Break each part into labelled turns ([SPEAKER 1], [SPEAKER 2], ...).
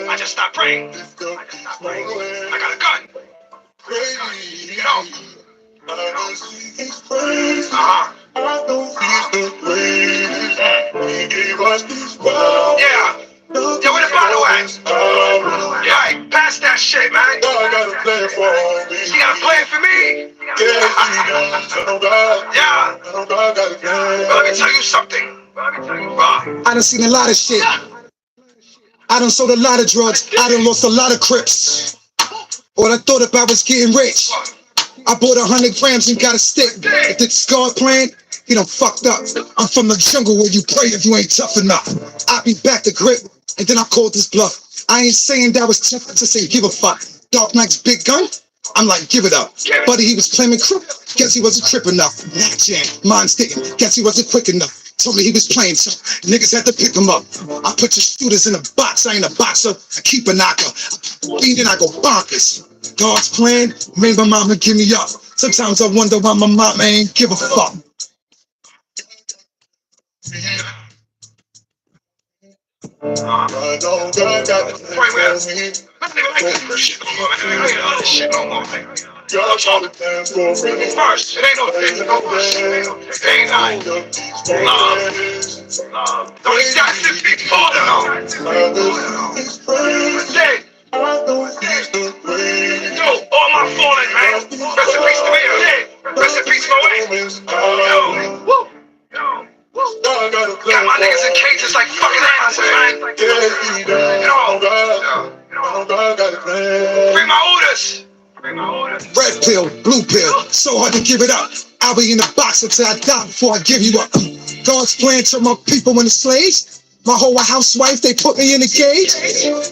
[SPEAKER 1] I just stopped praying. I got a gun. You know. Yeah. Yo, where the bottle at? Yeah, pass that shit, man. God got a plan for me. He got a plan for me? Yeah. But let me tell you something.
[SPEAKER 2] I done seen a lot of shit. I done sold a lot of drugs. I done lost a lot of crips. All I thought about was getting rich. I bought 100 grams and got a stick. If it's God plan, he done fucked up. I'm from the jungle where you pray if you ain't tough enough. I be back to grip, and then I called this bluff. I ain't saying that was tough, to say give a fuck. Dark Knight's big gun, I'm like, give it up. Buddy, he was claiming crip, guess he wasn't crip enough. Not jam, mine's didn't, guess he wasn't quick enough. Told me he was playing, so niggas had to pick him up. I put your shooters in a box, I ain't a boxer, I keep a knocker. Beat and I go bonkers. God's plan made my mama give me up. Sometimes I wonder why my mama ain't give a fuck.
[SPEAKER 1] First, it ain't no thing, no push. It ain't I. Don't exactly be falling. Say, yo, all my falling, man. Rest in peace to me. Rest in peace to my way. Yo, woo. Got my niggas in cages like fucking animals, man. You know, bring my orders.
[SPEAKER 2] Red pill, blue pill, so hard to give it up. I'll be in the box until I die before I give you up. God's plan to my people in the slaves. My whole housewife, they put me in a cage.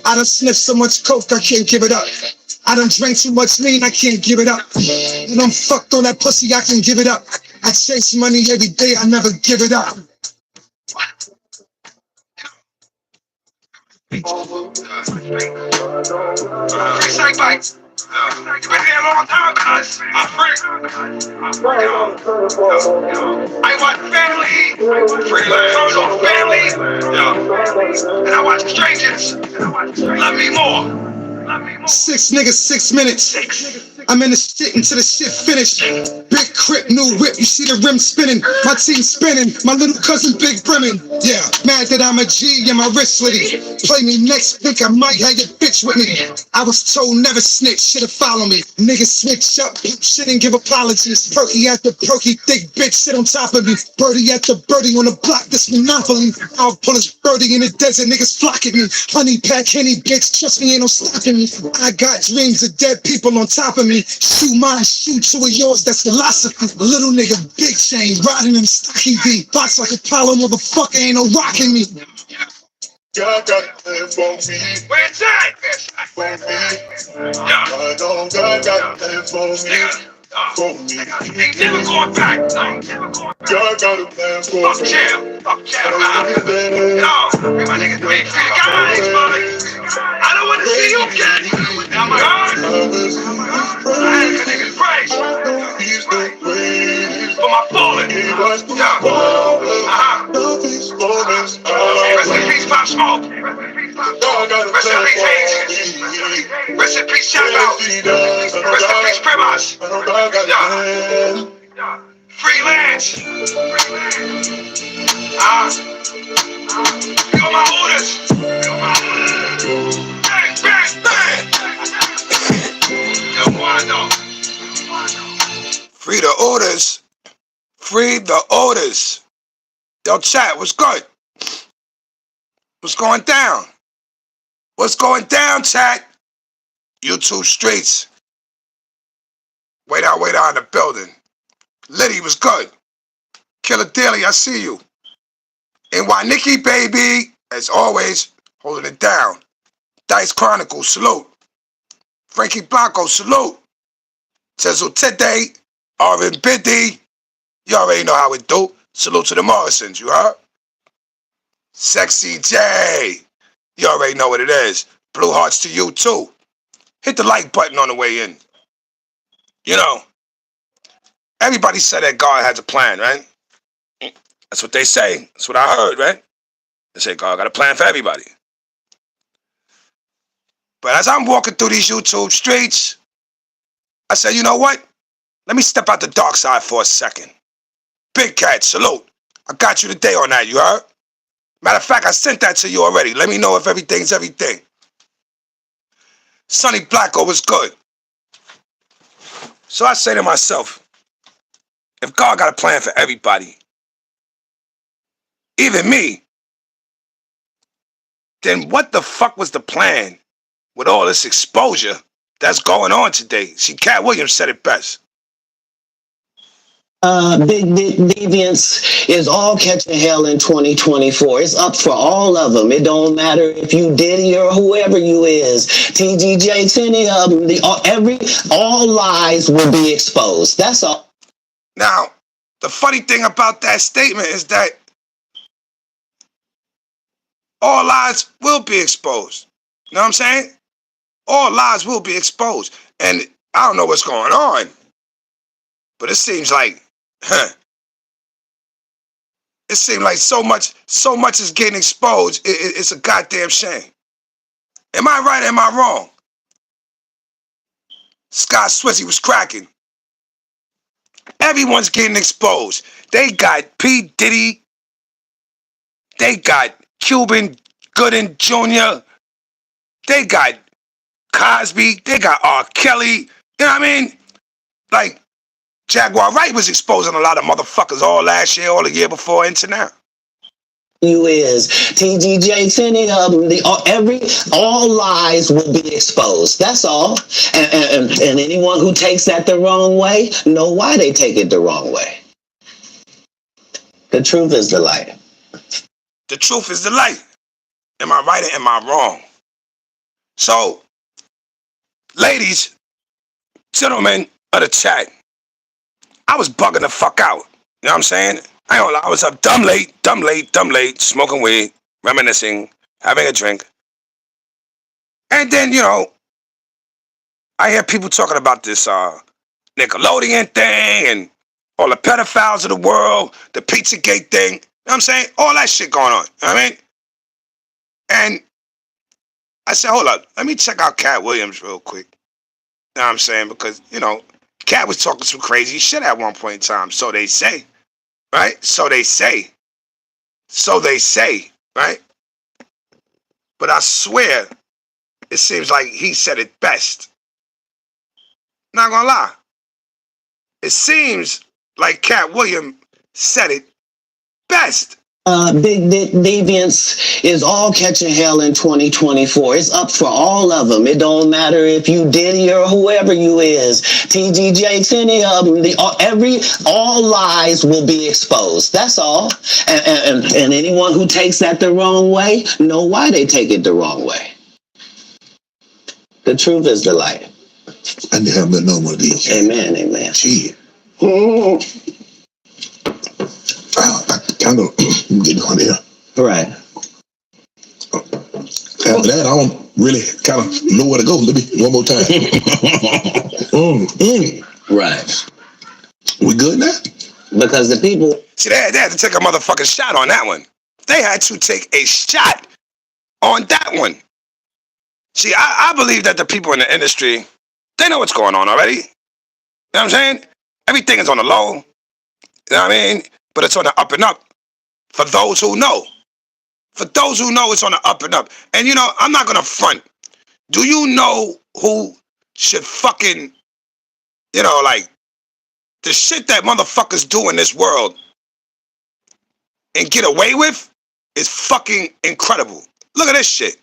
[SPEAKER 2] I done sniffed so much coke, I can't give it up. I done drank too much lean, I can't give it up. I done fucked on that pussy, I can give it up. I chase money every day, I never give it up.
[SPEAKER 1] Free snake bites. You been here a long time, cuz I'm free. I watch family, free on family, and I watch strangers. Love me more.
[SPEAKER 2] 6 niggas, 6 minutes. I'm in the shit until the shit finished. Big crip, new whip, you see the rim spinning. My team spinning, my little cousin Big Brimmin'. Yeah, mad that I'm a G and my wrist slitty. Play me next, think I might have your bitch with me. I was told never snitch, should've followed me. Niggas switch up, shit and give apologies. Perky after perky, thick bitch sit on top of me. Birdie after birdie on the block, this monopoly. I'll pull his birdie in the desert, niggas flock at me. Honey pack, Henny bitch, trust me, ain't no stopping me. I got dreams of dead people on top of me. Shoot mine, shoot two of yours, that's philosophy. Little nigga, big chain, riding in stocky V. Box like Apollo, motherfucker, ain't no rocking me.
[SPEAKER 1] God got a plan for me. Where's that? For me. I know God got a plan for me. For me. Ain't never going back. God got a plan for me. Fuck jail. Fuck jail. Yo, my niggas wait for you guys, man. I don't want to see you again. Oh my God. I had a niggas praise. For my falling. Rest in peace, Pop Smoke. Rest in peace, Hayes. Rest in peace, Shout Out. Rest in peace, Primas. Freelance. Feel my orders. Bang, bang, bang. Yo, Wando.
[SPEAKER 3] Free the orders. Free the orders. Yo, chat, what's good? What's going down? What's going down, chat? YouTube streets. Wait out in the building. Liddy was good. Killer Daily, I see you. NY Nikki, baby. As always, holding it down. Dice Chronicles, salute. Frankie Blanco, salute. Tezo Tede, Arvin Biddy. You already know how it do. Salute to the Morrisons, you heard? Sexy J. You already know what it is. Blue hearts to you, too. Hit the like button on the way in. You know, everybody said that God has a plan, right? That's what they say. That's what I heard, right? They say God got a plan for everybody. But as I'm walking through these YouTube streets, I said, you know what? Let me step out the dark side for a second. Big Cat, salute. I got you today on that, you heard? Matter of fact, I sent that to you already. Let me know if everything's everything. Sonny Blacko was good. So I say to myself, if God got a plan for everybody, even me, then what the fuck was the plan with all this exposure that's going on today? See, Cat Williams said it best.
[SPEAKER 1] Big deviance is all catching hell in 2024. It's up for all of them. It don't matter if you Diddy or whoever you is. TGJ, any of them, all lies will be exposed. That's all.
[SPEAKER 3] Now, the funny thing about that statement is that all lies will be exposed. You know what I'm saying? All lies will be exposed. And I don't know what's going on, but it seems like, it seems like so much is getting exposed. It's a goddamn shame. Am I right or am I wrong? Scott Swizzy was cracking. Everyone's getting exposed. They got P. Diddy. They got Cuban Gooding Jr. They got Cosby. They got R. Kelly. You know what I mean? Like, Jaguar Wright was exposing a lot of motherfuckers all last year, all the year before, into now.
[SPEAKER 1] You is TGJ, any of them, all lies will be exposed. That's all. And anyone who takes that the wrong way, know why they take it the wrong way. The truth is the light.
[SPEAKER 3] The truth is the light. Am I right or am I wrong? So, ladies, gentlemen of the chat, I was bugging the fuck out. You know what I'm saying? I ain't gonna lie, I was up dumb late, smoking weed, reminiscing, having a drink. And then, you know, I hear people talking about this Nickelodeon thing and all the pedophiles of the world, the Pizzagate thing. You know what I'm saying? All that shit going on. You know what I mean? And I said, hold up, let me check out Cat Williams real quick. You know what I'm saying? Because, you know, Cat was talking some crazy shit at one point in time. So they say. Right? So they say. So they say. Right? But I swear, it seems like he said it best. Not gonna lie. It seems like Cat Williams said it best.
[SPEAKER 1] Big deviance is all catching hell in 2024. It's up for all of them. It don't matter if you Diddy or whoever you is. TGJ, any of them, all lies will be exposed. That's all. And anyone who takes that the wrong way, know why they take it the wrong way. The truth is the light.
[SPEAKER 2] I never have no one of these.
[SPEAKER 1] Amen, amen.
[SPEAKER 2] Shit. I kind of get on there.
[SPEAKER 1] Right.
[SPEAKER 2] After that, I don't really kind of know where to go. Let me one more time.
[SPEAKER 1] Right.
[SPEAKER 2] We good now?
[SPEAKER 1] Because the people...
[SPEAKER 3] See, they had to take a motherfucking shot on that one. They had to take a shot on that one. See, I believe that the people in the industry, they know what's going on already. You know what I'm saying? Everything is on the low. You know what I mean? But it's on the up and up. For those who know. For those who know, it's on the up and up. And, you know, I'm not going to front. Do you know who should fucking, you know, like, the shit that motherfuckers do in this world and get away with is fucking incredible. Look at this shit.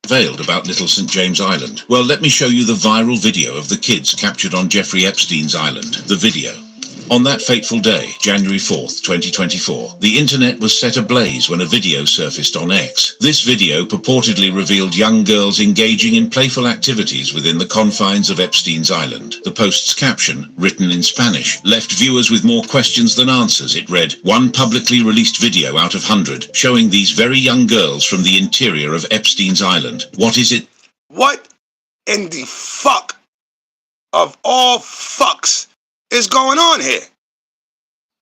[SPEAKER 4] Veiled about Little St. James Island. Well, let me show you the viral video of the kids captured on Jeffrey Epstein's island. The video. On that fateful day, January 4th, 2024, the internet was set ablaze when a video surfaced on X. This video purportedly revealed young girls engaging in playful activities within the confines of Epstein's island. The post's caption, written in Spanish, left viewers with more questions than answers. It read, "One publicly released video out of 100 showing these very young girls from the interior of Epstein's island. What is it?"
[SPEAKER 3] What in the fuck of all fucks is going on here?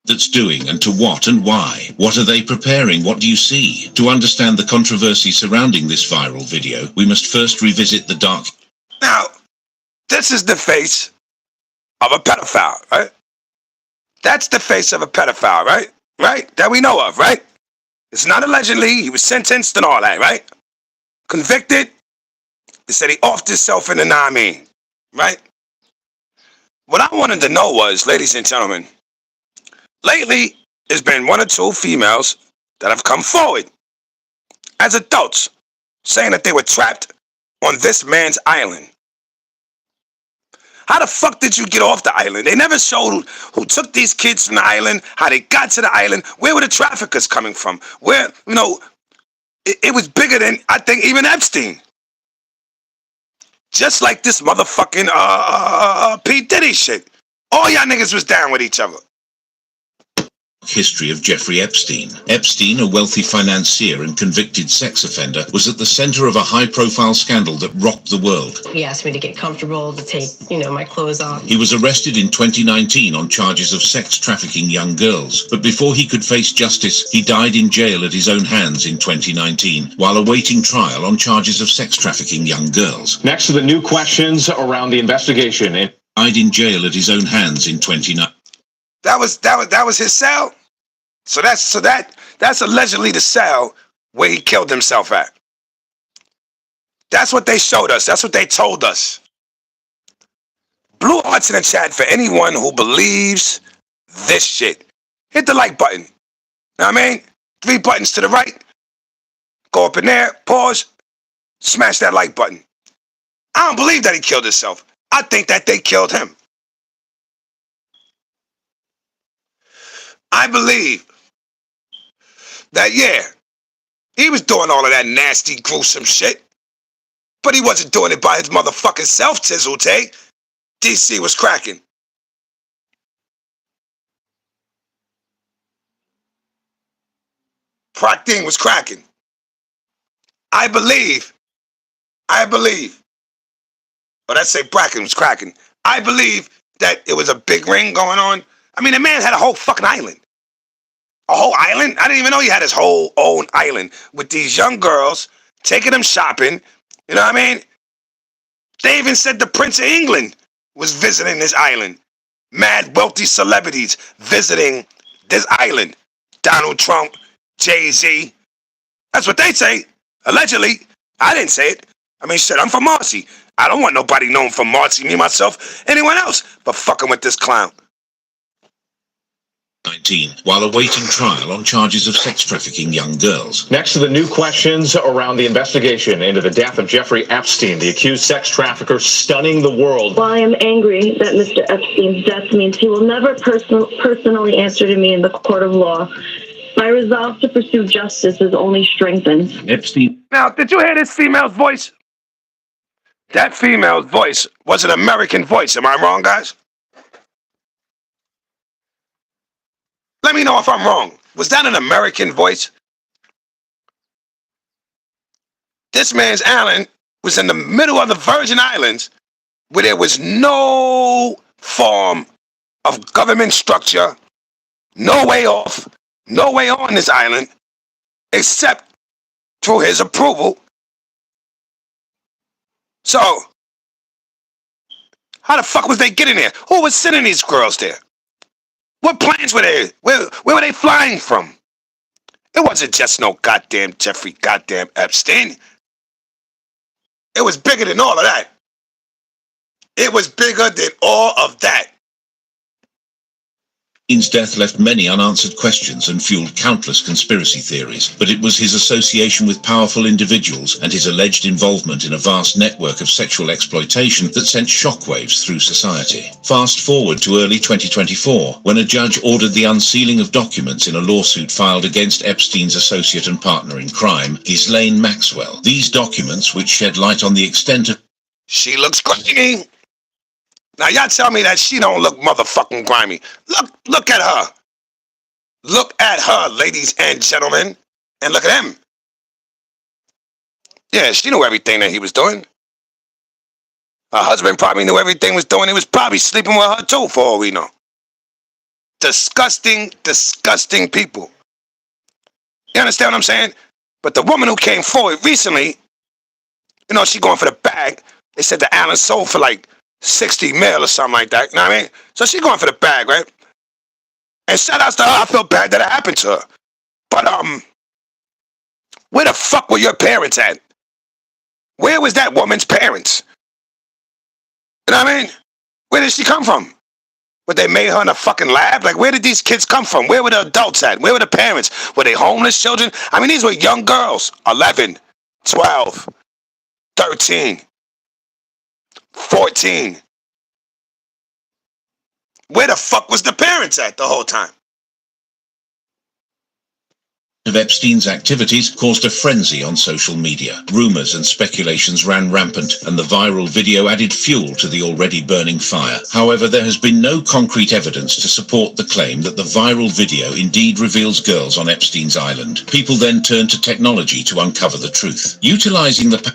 [SPEAKER 4] that's doing and to what and why? What are they preparing? What do you see? To understand the controversy surrounding this viral video, we must first revisit the dark.
[SPEAKER 3] Now, this is the face of a pedophile, right? That's the face of a pedophile, right? Right? That we know of, right? It's not allegedly. He was sentenced and all that, right? Convicted. They said he offed himself in the Nami, right? What I wanted to know was, ladies and gentlemen, lately there's been one or two females that have come forward as adults saying that they were trapped on this man's island. How the fuck did you get off the island? They never showed who took these kids from the island, how they got to the island, where were the traffickers coming from? Where, it was bigger than, I think, even Epstein. Just like this motherfucking P. Diddy shit. All y'all niggas was down with each other.
[SPEAKER 4] History of Jeffrey Epstein. Epstein, a wealthy financier and convicted sex offender, was at the center of a high-profile scandal that rocked the world.
[SPEAKER 5] He asked me to get comfortable, to take, my clothes off.
[SPEAKER 4] He was arrested in 2019 on charges of sex trafficking young girls. But before he could face justice, he died in jail at his own hands in 2019, while awaiting trial on charges of sex trafficking young girls.
[SPEAKER 6] Next to the new questions around the investigation.
[SPEAKER 4] Died in jail at his own hands in 2019.
[SPEAKER 3] That was his cell. So that's allegedly the cell where he killed himself at. That's what they showed us. That's what they told us. Blue hearts in the chat for anyone who believes this shit. Hit the like button. Know what I mean? 3 buttons to the right. Go up in there, pause, smash that like button. I don't believe that he killed himself. I think that they killed him. I believe that, yeah, he was doing all of that nasty, gruesome shit, but he wasn't doing it by his motherfucking self, Tizzle Tay. DC was cracking. Procting was cracking. I believe, but I say Bracken was cracking. I believe that it was a big ring going on. I mean, the man had a whole fucking island. A whole island? I didn't even know he had his whole own island with these young girls, taking them shopping. You know what I mean? They even said the Prince of England was visiting this island. Mad wealthy celebrities visiting this island. Donald Trump, Jay-Z. That's what they say. Allegedly. I didn't say it. I mean, shit, I'm from Marcy. I don't want nobody known from Marcy, me, myself, anyone else, but fucking with this clown.
[SPEAKER 4] 19, while awaiting trial on charges of sex trafficking young girls.
[SPEAKER 6] Next to the new questions around the investigation into the death of Jeffrey Epstein, the accused sex trafficker stunning the world.
[SPEAKER 7] While I am angry that Mr. Epstein's death means he will never personally answer to me in the court of law, my resolve to pursue justice is only strengthened.
[SPEAKER 4] Epstein.
[SPEAKER 3] Now, did you hear this female's voice? That female's voice was an American voice. Am I wrong, guys? Let me know if I'm wrong. Was that an American voice? This man's island was in the middle of the Virgin Islands where there was no form of government structure, no way off, no way on this island, except through his approval. So, how the fuck was they getting there? Who was sending these girls there? What planes were they? Where were they flying from? It wasn't just no goddamn Jeffrey goddamn Epstein. It was bigger than all of that. It was bigger than all of that.
[SPEAKER 4] Epstein's death left many unanswered questions and fueled countless conspiracy theories, but it was his association with powerful individuals and his alleged involvement in a vast network of sexual exploitation that sent shockwaves through society. Fast forward to early 2024, when a judge ordered the unsealing of documents in a lawsuit filed against Epstein's associate and partner in crime, Ghislaine Maxwell. These documents, which shed light on the extent of...
[SPEAKER 3] She looks grimy. Now, y'all tell me that she don't look motherfucking grimy. Look at her. Look at her, ladies and gentlemen. And look at him. Yeah, she knew everything that he was doing. Her husband probably knew everything he was doing. He was probably sleeping with her too, for all we know. disgusting, disgusting people. You understand what I'm saying? But the woman who came forward recently, you know, she going for the bag. They said the Allen sold for like 60 mil or something like that. You know what I mean? So she going for the bag, right? And shout outs to her. I feel bad that it happened to her. But where the fuck were your parents at? Where was that woman's parents? You know what I mean? Where did she come from? But they made her in a fucking lab? Like, where did these kids come from? Where were the adults at? Where were the parents? Were they homeless children? I mean, these were young girls. 11, 12, 13, 14. Where the fuck was the parents at the whole time?
[SPEAKER 4] Of Epstein's activities caused a frenzy on social media. Rumors and speculations ran rampant, and the viral video added fuel to the already burning fire. However, there has been no concrete evidence to support the claim that the viral video indeed reveals girls on Epstein's island. People then turned to technology to uncover the truth. Utilizing the...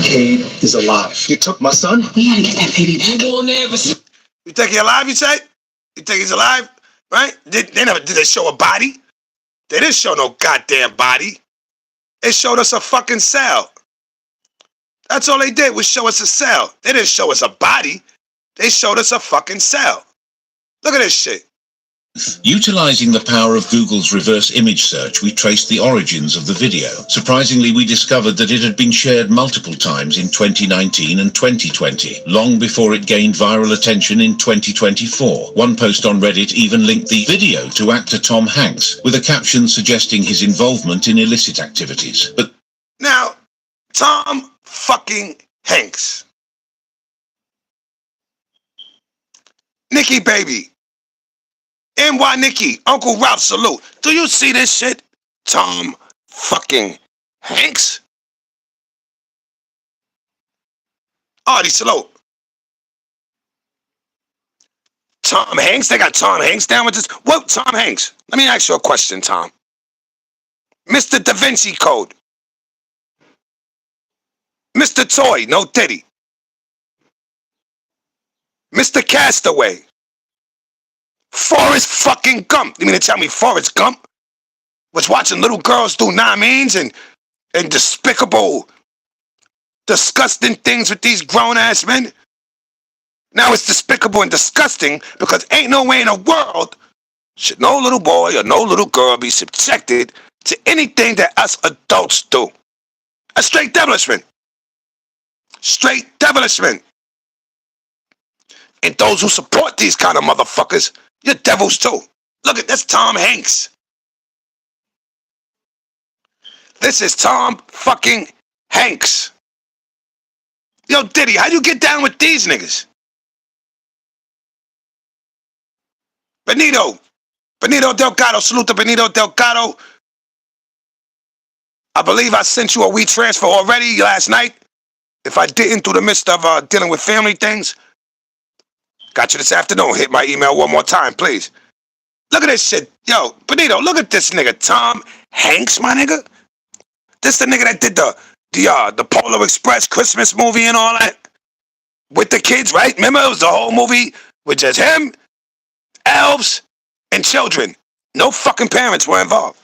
[SPEAKER 2] Cade is alive. You took my son?
[SPEAKER 5] We gotta get that baby back. You will never see.
[SPEAKER 3] You think he's alive, you say? You think he's alive? Right? Did they show a body? They didn't show no goddamn body. They showed us a fucking cell. That's all they did was show us a cell. They didn't show us a body. They showed us a fucking cell. Look at this shit.
[SPEAKER 4] Utilizing the power of Google's reverse image search, we traced the origins of the video. Surprisingly, we discovered that it had been shared multiple times in 2019 and 2020, long before it gained viral attention in 2024. One post on Reddit even linked the video to actor Tom Hanks, with a caption suggesting his involvement in illicit activities. But
[SPEAKER 3] now, Tom fucking Hanks. Nikki baby. NY Nikki, Uncle Ralph salute. Do you see this shit? Tom fucking Hanks? Artie salute. Tom Hanks? They got Tom Hanks down with this? What, Tom Hanks? Let me ask you a question, Tom. Mr. Da Vinci Code. Mr. Toy, no Diddy. Mr. Castaway. Forrest fucking Gump. You mean to tell me Forrest Gump was watching little girls do means and despicable, disgusting things with these grown-ass men? Now it's despicable and disgusting because ain't no way in the world should no little boy or no little girl be subjected to anything that us adults do. A straight devilishment. Straight devilishment. And those who support these kind of motherfuckers, you're devils too. Look at this, Tom Hanks. This is Tom fucking Hanks. Yo, Diddy, how you get down with these niggas? Benito Delgado, salute to Benito Delgado. I believe I sent you a WeTransfer already last night. If I didn't, through the midst of dealing with family things, got you this afternoon. Hit my email one more time, please. Look at this shit. Yo, Benito, look at this nigga. Tom Hanks, my nigga. This the nigga that did the Polar Express Christmas movie and all that. With the kids, right? Remember, it was the whole movie with just him, elves, and children. No fucking parents were involved.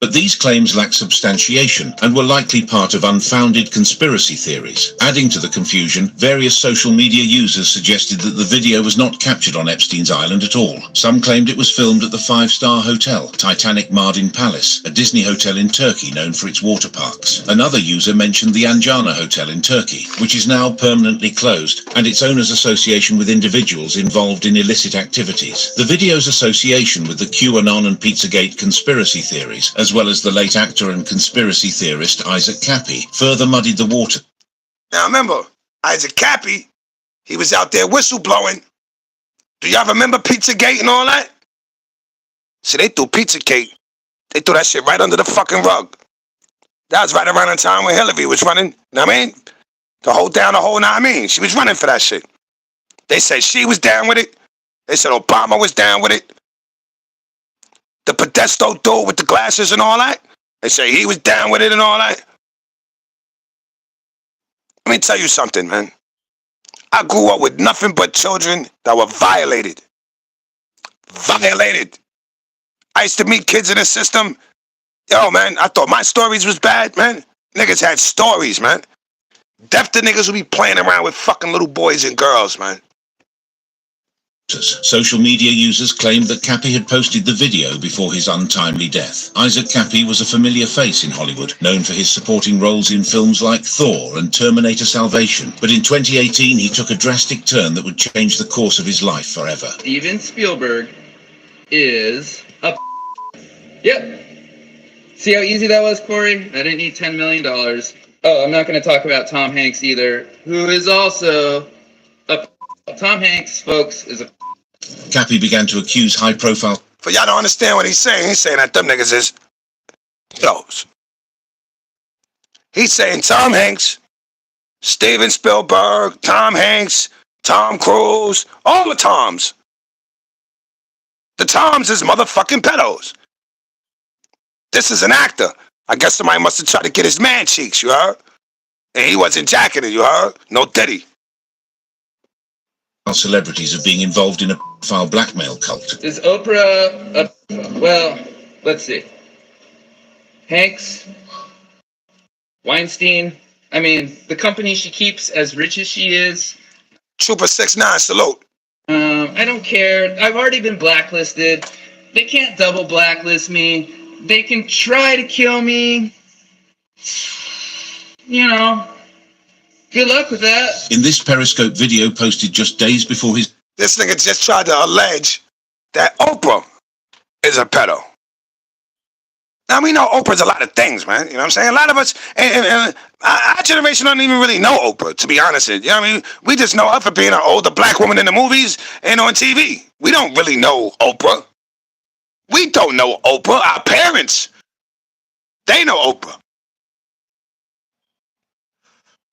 [SPEAKER 4] But these claims lack substantiation and were likely part of unfounded conspiracy theories. Adding to the confusion, various social media users suggested that the video was not captured on Epstein's island at all. Some claimed it was filmed at the five-star hotel, Titanic Mardin Palace, a Disney hotel in Turkey known for its water parks. Another user mentioned the Anjana Hotel in Turkey, which is now permanently closed, and its owner's association with individuals involved in illicit activities. The video's association with the QAnon and Pizzagate conspiracy theories, as well as the late actor and conspiracy theorist Isaac Cappy, further muddied the water.
[SPEAKER 3] Now remember, Isaac Cappy, he was out there whistleblowing. Do y'all remember Pizzagate and all that? See, they threw Pizzagate. They threw that shit right under the fucking rug. That was right around the time when Hillary was running, you know what I mean? To hold down the whole, know what I mean? She was running for that shit. They said she was down with it. They said Obama was down with it. The Podesto dude with the glasses and all that. They say he was down with it and all that. Let me tell you something, man. I grew up with nothing but children that were violated. Violated. I used to meet kids in the system. Yo, man, I thought my stories was bad, man. Niggas had stories, man. Deaf to niggas would be playing around with fucking little boys and girls, man.
[SPEAKER 4] Social media users claimed that Cappy had posted the video before his untimely death. Isaac Cappy was a familiar face in Hollywood, known for his supporting roles in films like Thor and Terminator Salvation. But in 2018, he took a drastic turn that would change the course of his life forever.
[SPEAKER 8] Steven Spielberg is a Yep. See how easy that was, Corey? I didn't need $10 million. Oh, I'm not going to talk about Tom Hanks either, who is also a Tom Hanks, folks, is a
[SPEAKER 4] Cappy began to accuse high-profile...
[SPEAKER 3] For y'all to understand what he's saying that them niggas is those. He's saying Tom Hanks, Steven Spielberg, Tom Hanks, Tom Cruise, all the Toms. The Toms is motherfucking pedos. This is an actor. I guess somebody must have tried to get his man cheeks, you heard? And he wasn't jacking it, you heard? No diddy.
[SPEAKER 4] Celebrities of being involved in a foul blackmail cult.
[SPEAKER 8] Is Oprah well, let's see. Hanks, Weinstein, I mean, the company she keeps, as rich as she is.
[SPEAKER 3] Trooper 6'9", salute.
[SPEAKER 8] I don't care. I've already been blacklisted. They can't double blacklist me. They can try to kill me. You know. Good luck with that.
[SPEAKER 4] In this Periscope video posted just days before his...
[SPEAKER 3] This nigga just tried to allege that Oprah is a pedo. Now, we know Oprah's a lot of things, man. You know what I'm saying? A lot of us, and our generation don't even really know Oprah, to be honest with you. You know what I mean? We just know her for being an older black woman in the movies and on TV. We don't really know Oprah. We don't know Oprah. Our parents, they know Oprah.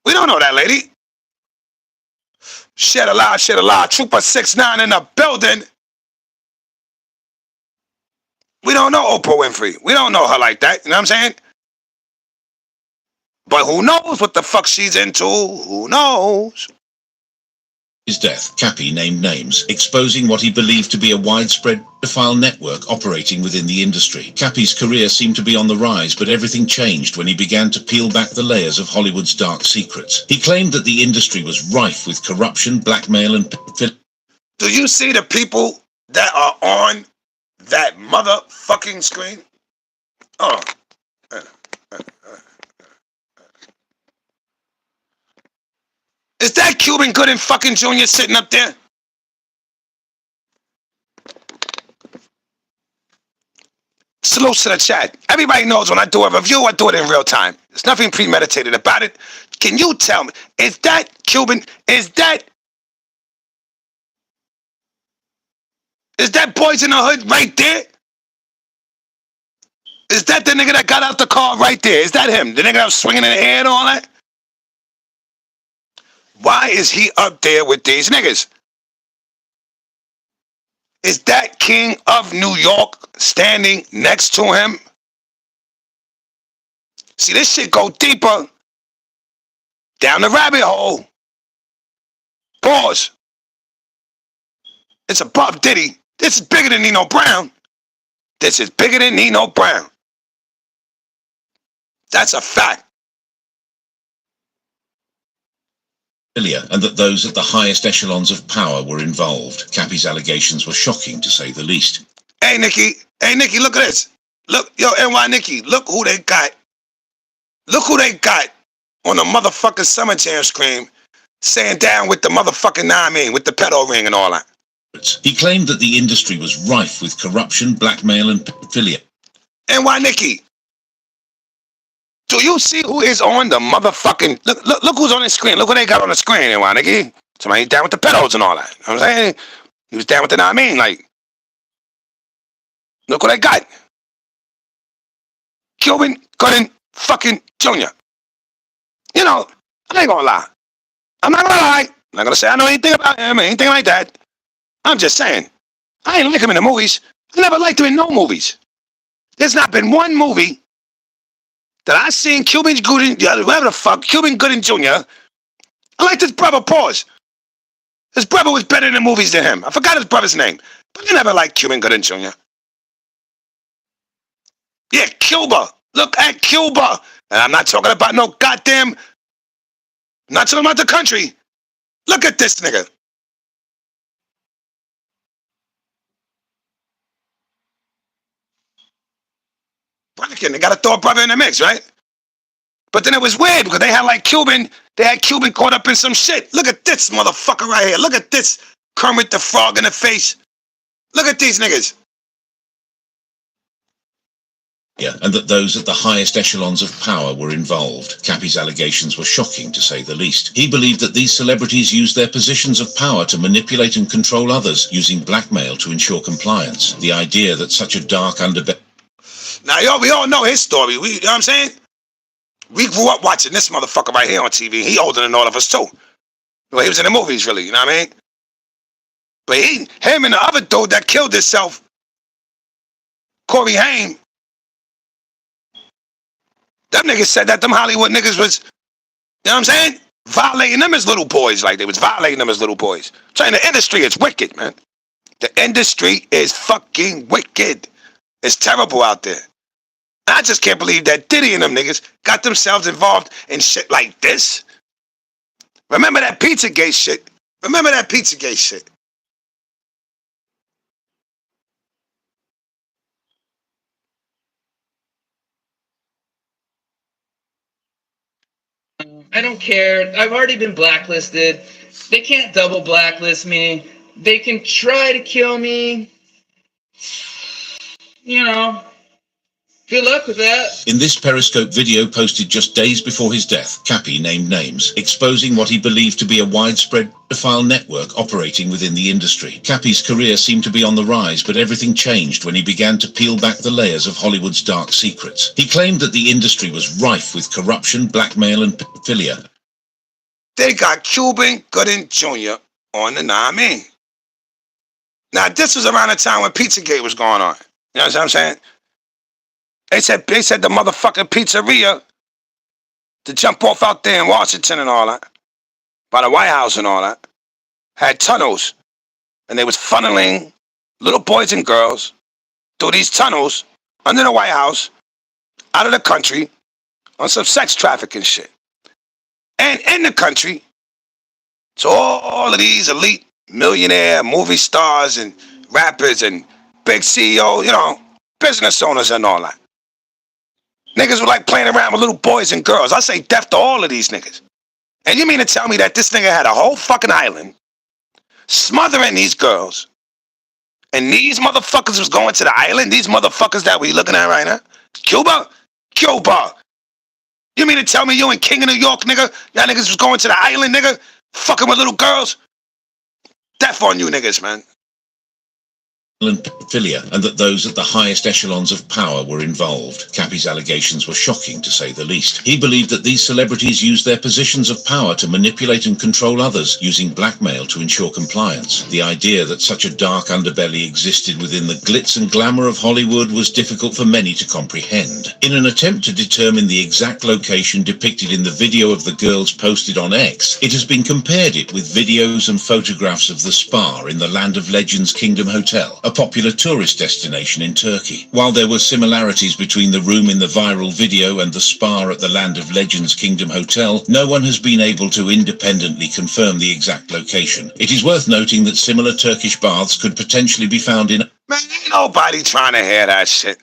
[SPEAKER 3] We don't know that lady. Shed a lot, Trooper 6'9" in the building. We don't know Oprah Winfrey. We don't know her like that. You know what I'm saying? But who knows what the fuck she's into? Who knows?
[SPEAKER 4] His death, Cappy named names, exposing what he believed to be a widespread pedophile network operating within the industry. Cappy's career seemed to be on the rise, but everything changed when he began to peel back the layers of Hollywood's dark secrets. He claimed that the industry was rife with corruption, blackmail, and...
[SPEAKER 3] Do you see the people that are on that motherfucking screen? Oh. Is that Cuban Gooding fucking Jr. sitting up there? Salute to the chat. Everybody knows when I do a review, I do it in real time. There's nothing premeditated about it. Can you tell me, is that Cuban, is that Boys in the Hood right there? Is that the nigga that got out the car right there? Is that him? The nigga that was swinging in the air and all that? Why is he up there with these niggas? Is that King of New York standing next to him? See, this shit go deeper down the rabbit hole. Pause. It's above Diddy. This is bigger than Nino Brown. This is bigger than Nino Brown. That's a fact.
[SPEAKER 4] And that those at the highest echelons of power were involved. Cappy's allegations were shocking, to say the least.
[SPEAKER 3] Hey, Nikki, look at this. Look, yo, NY Nikki, look who they got. Look who they got on the motherfucking Summer Jam screen saying down with the motherfucking with the pedo ring and all that.
[SPEAKER 4] He claimed that the industry was rife with corruption, blackmail, and pedophilia.
[SPEAKER 3] NY Nikki, do you see who is on the motherfucking... Look who's on the screen. Look what they got on the screen, NY Nikki. Somebody down with the pedos and all that. You know what I'm saying? He was down with the like... Look what they got. Cuban Gooding fucking Jr. You know, I ain't gonna lie. I'm not gonna lie. I'm not gonna say I know anything about him or anything like that. I'm just saying. I ain't like him in the movies. I never liked him in no movies. There's not been one movie that I seen Cuban Gooding, whatever the fuck, Cuban Gooding Jr. I like this brother, pause. His brother was better in the movies than him. I forgot his brother's name. But I never liked Cuban Gooding Jr. Yeah, Cuba. Look at Cuba. And I'm not talking about no goddamn... I'm not talking about the country. Look at this nigga. Bracken, they got to throw a brother in the mix, right? But then it was weird because they had Cuban caught up in some shit. Look at this motherfucker right here. Look at this Kermit the Frog in the face. Look at these niggas.
[SPEAKER 4] Yeah, and that those at the highest echelons of power were involved. Cappy's allegations were shocking, to say the least. He believed that these celebrities used their positions of power to manipulate and control others, using blackmail to ensure compliance. The idea that such a dark underbelly...
[SPEAKER 3] Now, we all know his story. You know what I'm saying? We grew up watching this motherfucker right here on TV. He older than all of us, too. Well, he was in the movies, really, you know what I mean? But him and the other dude that killed himself, Corey Haim, them niggas said that them Hollywood niggas was, you know what I'm saying? Violating them as little boys, like they was violating them as little boys. I'm saying the industry is wicked, man. The industry is fucking wicked. It's terrible out there. I just can't believe that Diddy and them niggas got themselves involved in shit like this. Remember that Pizzagate shit? Remember that Pizzagate shit?
[SPEAKER 8] I don't care. I've already been blacklisted. They can't double blacklist me. They can try to kill me. You know, good luck with that.
[SPEAKER 4] In this Periscope video posted just days before his death, Cappy named names, exposing what he believed to be a widespread pedophile network operating within the industry. Cappy's career seemed to be on the rise, but everything changed when he began to peel back the layers of Hollywood's dark secrets. He claimed that the industry was rife with corruption, blackmail, and pedophilia.
[SPEAKER 3] They got Cuban Gooding Jr. on the nominee. Now, this was around the time when Pizzagate was going on. You know what I'm saying? They said the motherfucking pizzeria to jump off out there in Washington and all that, by the White House and all that, had tunnels, and they was funneling little boys and girls through these tunnels under the White House, out of the country, on some sex trafficking shit. And in the country, so all of these elite millionaire movie stars and rappers and big CEO, you know, business owners and all that. Niggas were like playing around with little boys and girls. I say death to all of these niggas. And you mean to tell me that this nigga had a whole fucking island smothering these girls, and these motherfuckers was going to the island? These motherfuckers that we looking at right now? Cuba? Cuba. You mean to tell me you and King of New York, nigga, y'all niggas was going to the island, nigga, fucking with little girls? Death on you niggas, man.
[SPEAKER 4] And pedophilia, and that those at the highest echelons of power were involved. Cappy's allegations were shocking, to say the least. He believed that these celebrities used their positions of power to manipulate and control others, using blackmail to ensure compliance. The idea that such a dark underbelly existed within the glitz and glamour of Hollywood was difficult for many to comprehend. In an attempt to determine the exact location depicted in the video of the girls posted on X, it has been compared it with videos and photographs of the spa in the Land of Legends Kingdom Hotel, a popular tourist destination in Turkey. While there were similarities between the room in the viral video and the spa at the Land of Legends Kingdom Hotel, no one has been able to independently confirm the exact location. It is worth noting that similar Turkish baths could potentially be found in...
[SPEAKER 3] Man, ain't nobody trying to hear that shit.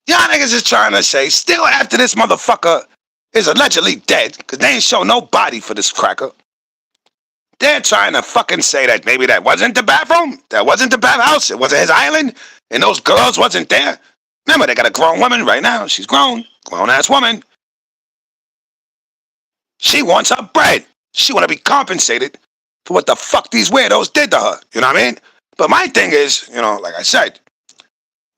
[SPEAKER 3] Y'all niggas is trying to say, still after this motherfucker is allegedly dead, because they ain't show no body for this cracker, they're trying to fucking say that maybe that wasn't the bathroom, that wasn't the bathhouse, it wasn't his island, and those girls wasn't there. Remember, they got a grown woman right now. She's grown-ass woman. She wants her bread. She want to be compensated for what the fuck these weirdos did to her. You know what I mean? But my thing is, you know, like I said,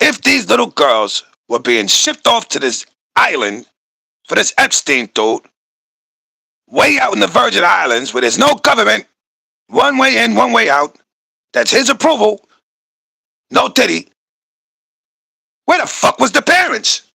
[SPEAKER 3] if these little girls were being shipped off to this island for this Epstein dude, way out in the Virgin Islands where there's no government, one way in, one way out, that's his approval, no titty, where the fuck was the parents?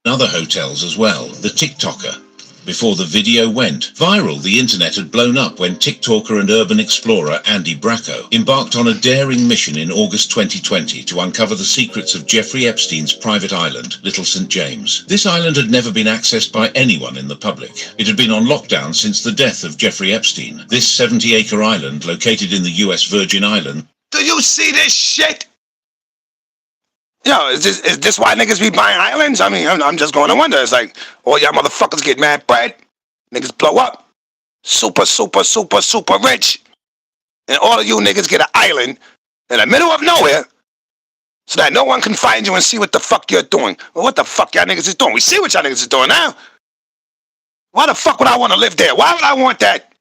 [SPEAKER 4] Other hotels as well. The TikToker. Before the video went viral, the internet had blown up when TikToker and urban explorer Andy Bracco embarked on a daring mission in August 2020 to uncover the secrets of Jeffrey Epstein's private island, Little St. James. This island had never been accessed by anyone in the public. It had been on lockdown since the death of Jeffrey Epstein. This 70-acre island, located in the US Virgin Islands.
[SPEAKER 3] Do you see this shit? Yo, is this why niggas be buying islands? I mean, I'm just going to wonder. It's like, all y'all motherfuckers get mad bread. Niggas blow up. Super, super, super, super rich. And all of you niggas get an island in the middle of nowhere so that no one can find you and see what the fuck you're doing. Well, what the fuck y'all niggas is doing? We see what y'all niggas is doing now. Why the fuck would I want to live there? Why would I want that?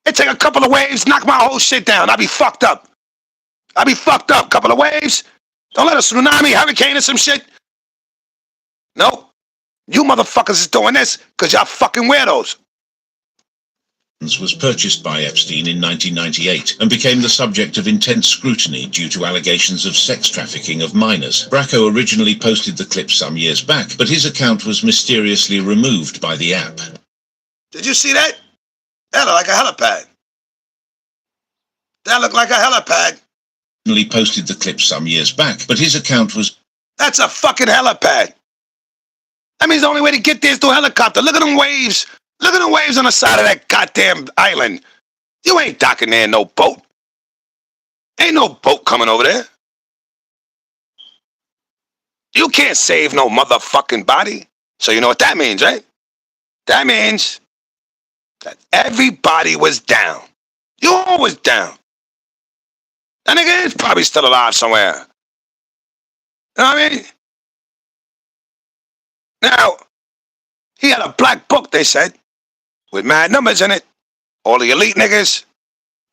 [SPEAKER 3] It take a couple of waves, knock my whole shit down. I'd be fucked up. I'll be fucked up. Couple of waves. Don't let a tsunami, hurricane, or some shit. No. You motherfuckers is doing this because y'all fucking weirdos.
[SPEAKER 4] Was purchased by Epstein in 1998 and became the subject of intense scrutiny due to allegations of sex trafficking of minors. Bracco originally posted the clip some years back, but his account was mysteriously removed by the app.
[SPEAKER 3] Did you see that? That looked like a helipad. That looked like a helipad.
[SPEAKER 4] Posted the clip some years back, but his account was...
[SPEAKER 3] That's a fucking helipad. That means the only way to get there is through a helicopter. Look at them waves. Look at the waves on the side of that goddamn island. You ain't docking there in no boat. Ain't no boat coming over there. You can't save no motherfucking body. So you know what that means, right? That means that everybody was down. You all was down. That nigga is probably still alive somewhere. You know what I mean? Now, he had a black book, they said, with mad numbers in it. All the elite niggas.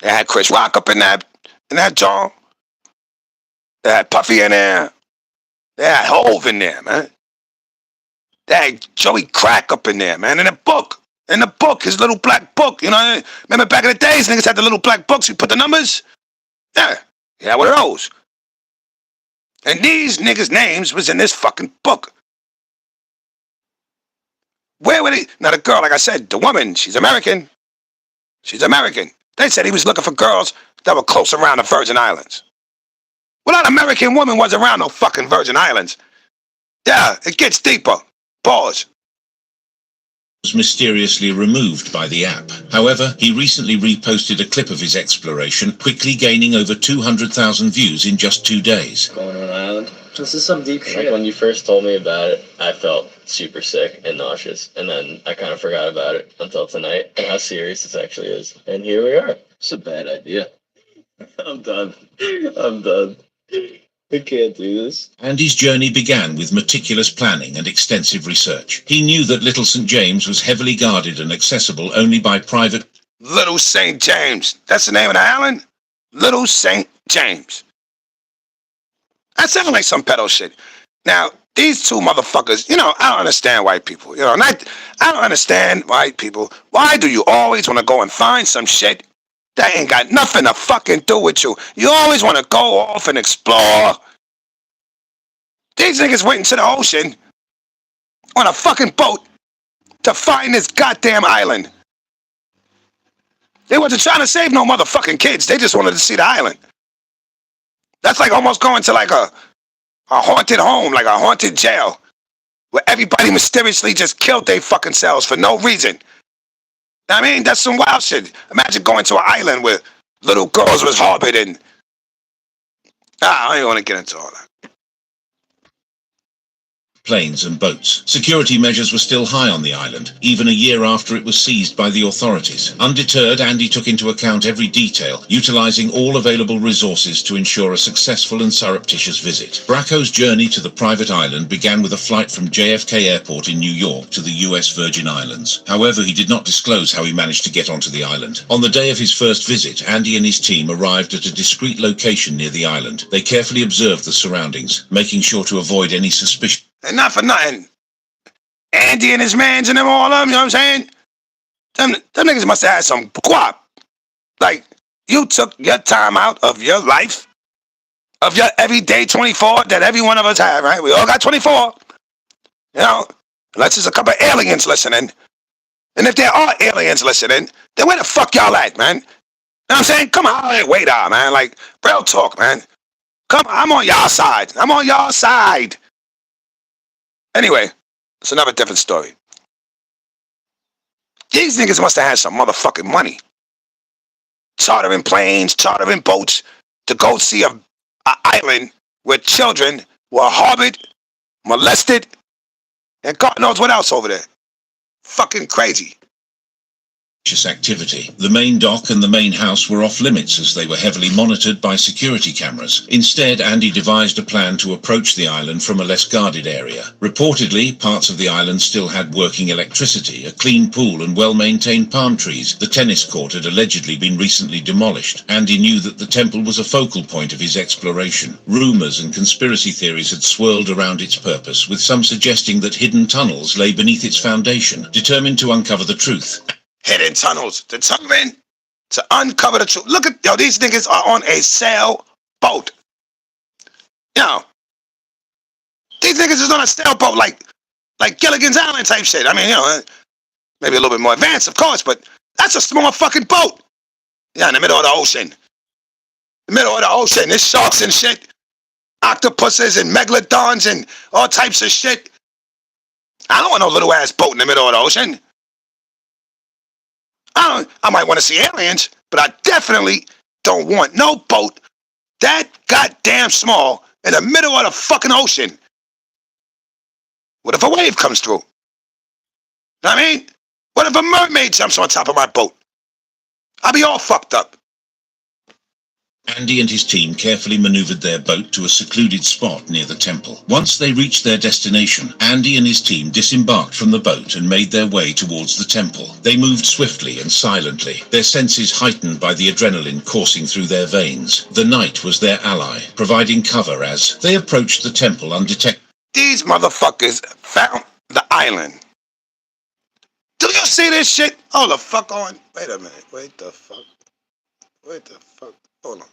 [SPEAKER 3] They had Chris Rock up in that joint. They had Puffy in there. They had Hove in there, man. They had Joey Crack up in there, man. In the book, his little black book. You know, remember back in the days, niggas had the little black books. You put the numbers. Yeah, one of those. And these niggas' names was in this fucking book. Where were they? Now the girl, like I said, the woman, she's American. She's American. They said he was looking for girls that were close around the Virgin Islands. Well, that American woman was around no fucking Virgin Islands. Yeah, it gets deeper. Pause.
[SPEAKER 4] Was mysteriously removed by the app. However, he recently reposted a clip of his exploration, quickly gaining over 200,000 views in just 2 days.
[SPEAKER 9] Going on an island? This is some deep shit. Like when you first told me about it, I felt super sick and nauseous, and then I kind of forgot about it until tonight and how serious this actually is. And here we are. It's a bad idea. I'm done. I can't do this.
[SPEAKER 4] Andy's journey began with meticulous planning and extensive research. He knew that Little St. James was heavily guarded and accessible only by private...
[SPEAKER 3] Little St. James. That's the name of the island? Little St. James. That sounds like some pedo shit. Now, these two motherfuckers, you know, I don't understand white people. You know, and I don't understand white people. Why do you always want to go and find some shit that ain't got nothing to fucking do with you? You always want to go off and explore. These niggas went into the ocean on a fucking boat to find this goddamn island. They wasn't trying to save no motherfucking kids. They just wanted to see the island. That's like almost going to like a haunted home, like a haunted jail, where everybody mysteriously just killed their fucking selves for no reason. I mean, that's some wild shit. Imagine going to an island where little girls was harbored and... I don't even want to get into all that.
[SPEAKER 4] Planes and boats. Security measures were still high on the island, even a year after it was seized by the authorities. Undeterred, Andy took into account every detail, utilizing all available resources to ensure a successful and surreptitious visit. Bracco's journey to the private island began with a flight from JFK Airport in New York to the US Virgin Islands. However, he did not disclose how he managed to get onto the island. On the day of his first visit, Andy and his team arrived at a discreet location near the island. They carefully observed the surroundings, making sure to avoid any suspicion.
[SPEAKER 3] And not for nothing, Andy and his mans and them all of them, you know what I'm saying? Them niggas must have had some guap. Like, you took your time out of your life, of your everyday 24 that every one of us have, right? We all got 24. You know, unless there's a couple of aliens listening. And if there are aliens listening, then where the fuck y'all at, man? You know what I'm saying? Come on, wait out, man. Like, real talk, man. Come on, I'm on y'all side. I'm on y'all side. Anyway, it's another different story. These niggas must have had some motherfucking money. Chartering planes, chartering boats to go see a island where children were harbored, molested, and God knows what else over there. Fucking crazy.
[SPEAKER 4] Activity. The main dock and the main house were off limits as they were heavily monitored by security cameras. Instead, Andy devised a plan to approach the island from a less guarded area. Reportedly, parts of the island still had working electricity, a clean pool and well-maintained palm trees. The tennis court had allegedly been recently demolished. Andy knew that the temple was a focal point of his exploration. Rumors and conspiracy theories had swirled around its purpose, with some suggesting that hidden tunnels lay beneath its foundation. Determined to uncover the truth,
[SPEAKER 3] hidden tunnels, determined to uncover the truth. Look at, yo, these niggas are on a sailboat. Yo, these niggas is on a sailboat like Gilligan's Island type shit. I mean, you know, maybe a little bit more advanced, of course, but that's a small fucking boat. Yeah, in the middle of the ocean. The middle of the ocean, there's sharks and shit, octopuses and megalodons and all types of shit. I don't want no little ass boat in the middle of the ocean. I might want to see aliens, but I definitely don't want no boat that goddamn small in the middle of the fucking ocean. What if a wave comes through? Know what I mean? What if a mermaid jumps on top of my boat? I'll be all fucked up.
[SPEAKER 4] Andy and his team carefully maneuvered their boat to a secluded spot near the temple. Once they reached their destination, Andy and his team disembarked from the boat and made their way towards the temple. They moved swiftly and silently, their senses heightened by the adrenaline coursing through their veins. The night was their ally, providing cover as they approached the temple undetected.
[SPEAKER 3] These motherfuckers found the island. Do you see this shit? Hold the fuck on. Wait a minute. Wait the fuck. Hold on.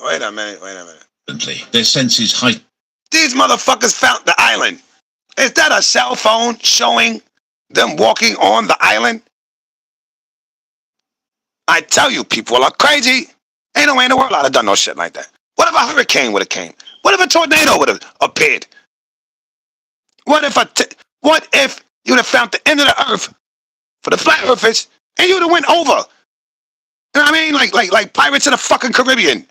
[SPEAKER 3] Wait a minute.
[SPEAKER 4] Their senses heightened.
[SPEAKER 3] These motherfuckers found the island. Is that a cell phone showing them walking on the island? I tell you, people are crazy. Ain't no way in the world I'd have done no shit like that. What if a hurricane would have came? What if a tornado would have appeared? What if you would have found the end of the earth for the flat earthers and you would have went over? You know what I mean? Like Pirates of the fucking Caribbean.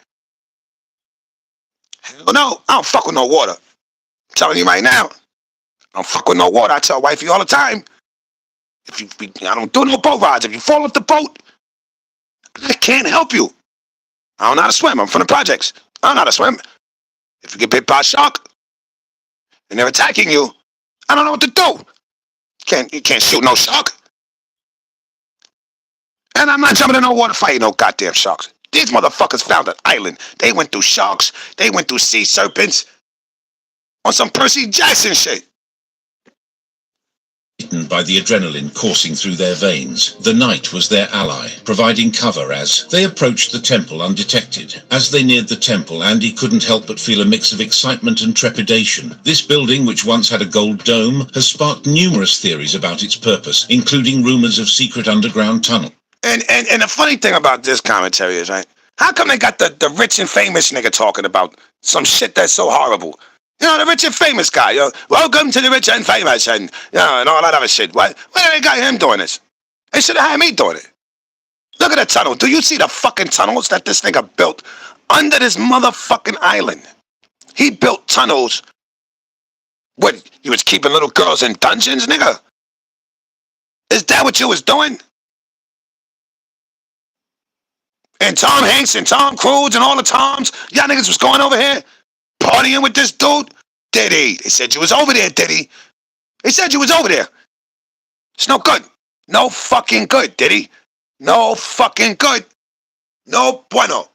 [SPEAKER 3] Hell no, I don't fuck with no water. I'm telling you right now, I don't fuck with no water. I tell wifey all the time, I don't do no boat rides. If you fall off the boat, I can't help you. I don't know how to swim. I'm from the projects. I don't know how to swim. If you get bit by a shark and they're attacking you, I don't know what to do. You can't shoot no shark. And I'm not jumping in no water fighting no goddamn sharks. These motherfuckers found an island. They went through sharks. They went through sea serpents. On some Percy Jackson shit.
[SPEAKER 4] By the adrenaline coursing through their veins, the night was their ally, providing cover as they approached the temple undetected. As they neared the temple, Andy couldn't help but feel a mix of excitement and trepidation. This building, which once had a gold dome, has sparked numerous theories about its purpose, including rumors of secret underground tunnels.
[SPEAKER 3] And the funny thing about this commentary is, right, how come they got the rich and famous nigga talking about some shit that's so horrible? You know, the rich and famous guy, you know, welcome to the rich and famous, and, you know, and all that other shit. Why do they got him doing this? They should have had me doing it. Look at the tunnel. Do you see the fucking tunnels that this nigga built under this motherfucking island? He built tunnels. What, you was keeping little girls in dungeons, nigga? Is that what you was doing? And Tom Hanks and Tom Cruise and all the Toms, y'all niggas was going over here partying with this dude? Did he? They said you was over there, did he? They said you was over there. It's no good. No fucking good, did he? No fucking good. No bueno.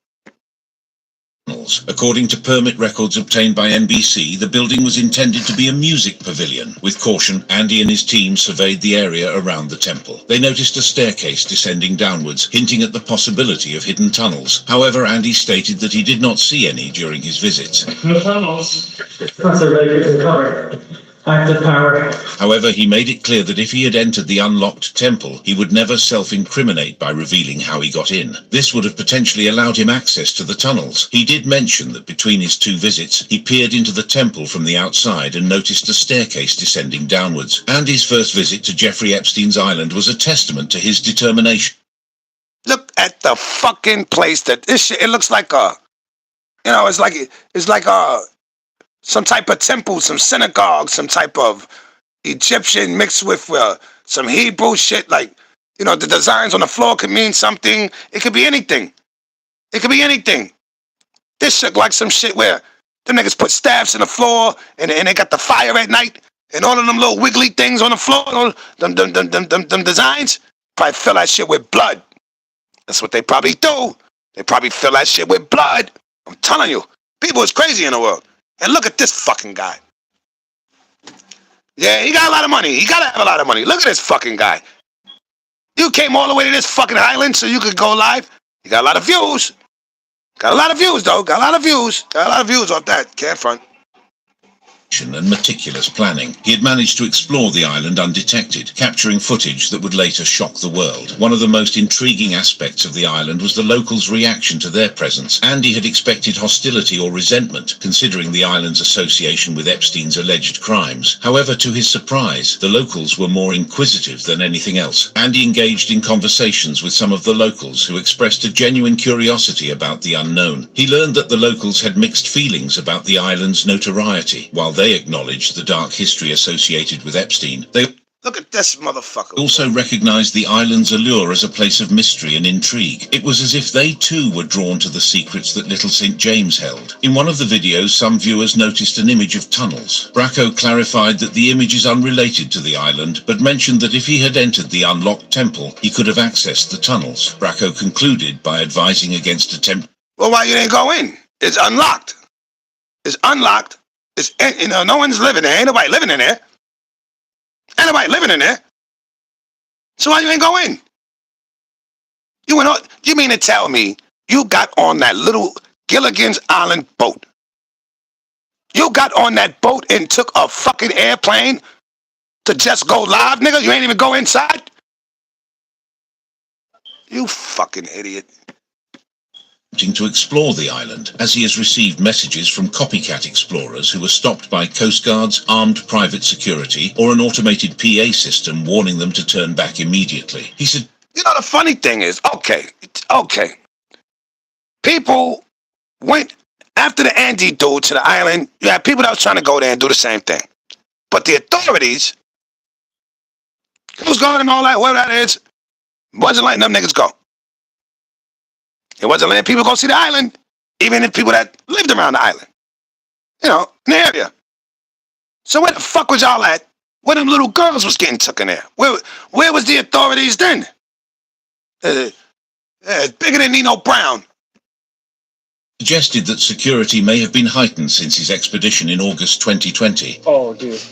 [SPEAKER 4] tunnels. According to permit records obtained by NBC, the building was intended to be a music pavilion. With caution, Andy and his team surveyed the area around the temple. They noticed a staircase descending downwards, hinting at the possibility of hidden tunnels. However, Andy stated that he did not see any during his visits.
[SPEAKER 10] No tunnels. That's a very good cover. Active power.
[SPEAKER 4] However, he made it clear that if he had entered the unlocked temple, he would never self-incriminate by revealing how he got in. This would have potentially allowed him access to the tunnels. He did mention that between his two visits, he peered into the temple from the outside and noticed a staircase descending downwards. And his first visit to Jeffrey Epstein's island was a testament to his determination.
[SPEAKER 3] Look at the fucking place that this shit, it looks like a, you know, it's like a, some type of temple, some synagogue, some type of Egyptian mixed with some Hebrew shit. Like, you know, the designs on the floor could mean something. It could be anything. It could be anything. This shit like some shit where them niggas put staffs in the floor and they got the fire at night and all of them little wiggly things on the floor, them designs, probably fill that shit with blood. That's what they probably do. They probably fill that shit with blood. I'm telling you, people is crazy in the world. And look at this fucking guy. Yeah, he got a lot of money. He gotta have a lot of money. Look at this fucking guy. You came all the way to this fucking island so you could go live. You got a lot of views. Got a lot of views, though. Got a lot of views. Got a lot of views off that. Can't front.
[SPEAKER 4] And meticulous planning. He had managed to explore the island undetected, capturing footage that would later shock the world. One of the most intriguing aspects of the island was the locals' reaction to their presence. Andy had expected hostility or resentment, considering the island's association with Epstein's alleged crimes. However, to his surprise, the locals were more inquisitive than anything else. Andy engaged in conversations with some of the locals who expressed a genuine curiosity about the unknown. He learned that the locals had mixed feelings about the island's notoriety. While they acknowledged the dark history associated with Epstein, they
[SPEAKER 3] Look at this motherfucker.
[SPEAKER 4] also recognized the island's allure as a place of mystery and intrigue. It was as if they too were drawn to the secrets that Little St. James held. In one of the videos, some viewers noticed an image of tunnels. Bracco clarified that the image is unrelated to the island, but mentioned that if he had entered the unlocked temple, he could have accessed the tunnels. Bracco concluded by advising against attempt.
[SPEAKER 3] Well, why you didn't go in? It's unlocked. It's unlocked. It's, you know, no one's living there. Ain't nobody living in there. Ain't nobody living in there. So why you ain't go in? You went on. You mean to tell me you got on that little Gilligan's Island boat? You got on that boat and took a fucking airplane to just go live, nigga? You ain't even go inside? You fucking idiot.
[SPEAKER 4] To explore the island, as he has received messages from copycat explorers who were stopped by coast guards, armed private security, or an automated PA system warning them to turn back immediately. He said,
[SPEAKER 3] you know, the funny thing is, okay. People went after the Andy dude to the island. You had people that was trying to go there and do the same thing. But the authorities, Coast Guard and all that, whatever that is, wasn't letting them niggas go. It wasn't letting people go see the island, even if people that lived around the island, you know, in the area. So where the fuck was y'all at? Where them little girls was getting took in there? Where was the authorities then? It's bigger than Nino Brown.
[SPEAKER 4] Suggested that security may have been heightened since his expedition in August 2020.
[SPEAKER 10] Oh, dude.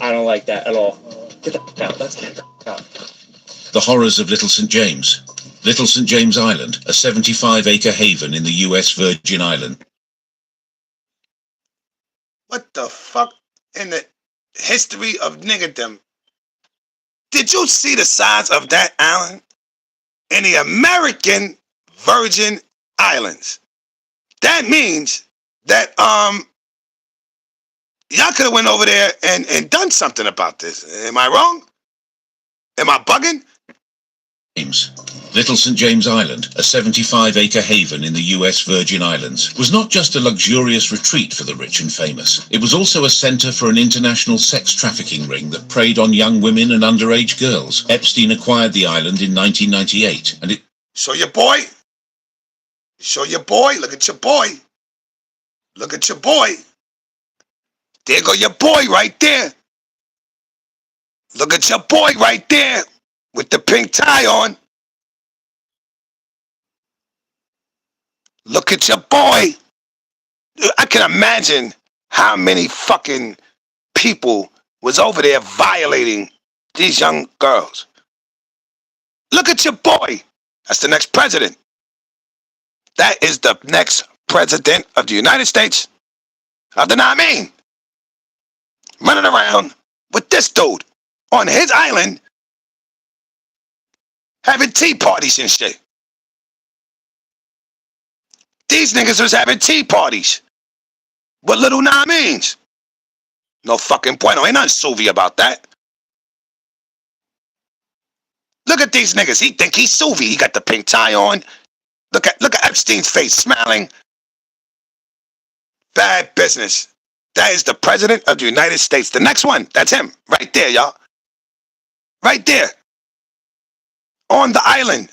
[SPEAKER 10] I don't like that at all. Get the f*** out. Let's get the f*** out.
[SPEAKER 4] The horrors of Little St. James. Little St. James Island, a 75-acre haven in the U.S. Virgin Islands.
[SPEAKER 3] What the fuck in the history of niggerdom? Did you see the size of that island? In the American Virgin Islands. That means that y'all could have went over there and done something about this. Am I wrong? Am I bugging?
[SPEAKER 4] Little St. James Island, a 75-acre haven in the U.S. Virgin Islands, was not just a luxurious retreat for the rich and famous. It was also a center for an international sex trafficking ring that preyed on young women and underage girls. Epstein acquired the island in 1998, and it...
[SPEAKER 3] Show your boy. Show your boy. Look at your boy. Look at your boy. There go your boy right there. Look at your boy right there with the pink tie on. Look at your boy. can imagine how many fucking people was over there violating these young girls. Look at your boy. That's the next president. That is the next president of the United States. I do not mean running around with this dude on his island having tea parties and shit. These niggas was having tea parties with little means. No fucking bueno. Ain't nothing Suvi about that. Look at these niggas. He think he's Suvi. He got the pink tie on. Look at Epstein's face, smiling. Bad business. That is the president of the United States. The next one, that's him. Right there, y'all. Right there. On the island.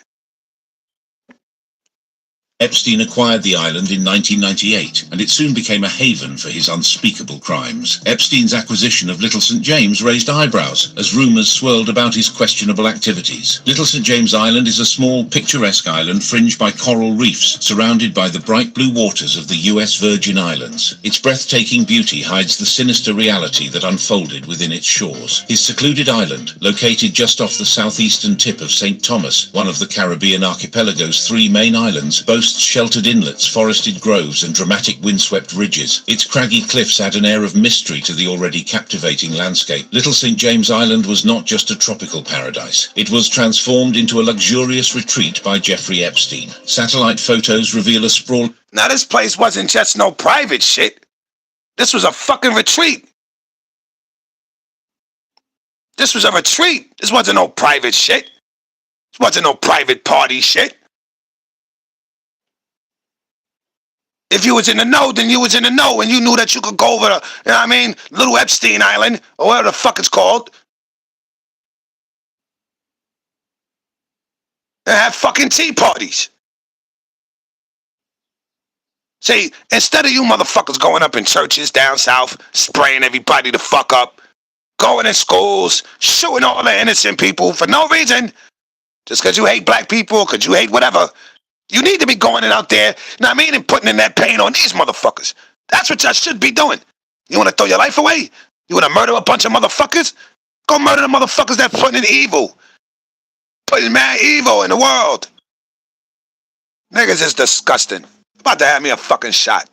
[SPEAKER 4] Epstein acquired the island in 1998, and it soon became a haven for his unspeakable crimes. Epstein's acquisition of Little St. James raised eyebrows as rumors swirled about his questionable activities. Little St. James Island is a small, picturesque island fringed by coral reefs, surrounded by the bright blue waters of the US Virgin Islands. Its breathtaking beauty hides the sinister reality that unfolded within its shores. His secluded island, located just off the southeastern tip of St. Thomas, one of the Caribbean archipelago's 3 main islands, boasts sheltered inlets, forested groves, and dramatic windswept ridges. Its craggy cliffs add an air of mystery to the already captivating landscape. Little St. James Island was not just a tropical paradise. It was transformed into a luxurious retreat by Jeffrey Epstein. Satellite photos reveal a sprawl.
[SPEAKER 3] Now, this place wasn't just no private shit. This was a fucking retreat. This was a retreat. This wasn't no private shit. This wasn't no private party shit. If you was in the know, then you was in the know, and you knew that you could go over to, you know what I mean, Little Epstein Island, or whatever the fuck it's called, and have fucking tea parties. See, instead of you motherfuckers going up in churches down south, spraying everybody the fuck up, going in schools, shooting all the innocent people for no reason, just because you hate black people, because you hate whatever, you need to be going in out there, you know what I mean, and putting in that pain on these motherfuckers. That's what y'all should be doing. You want to throw your life away? You want to murder a bunch of motherfuckers? Go murder the motherfuckers that putting in evil. Putting mad evil in the world. Niggas is disgusting. About to have me a fucking shot.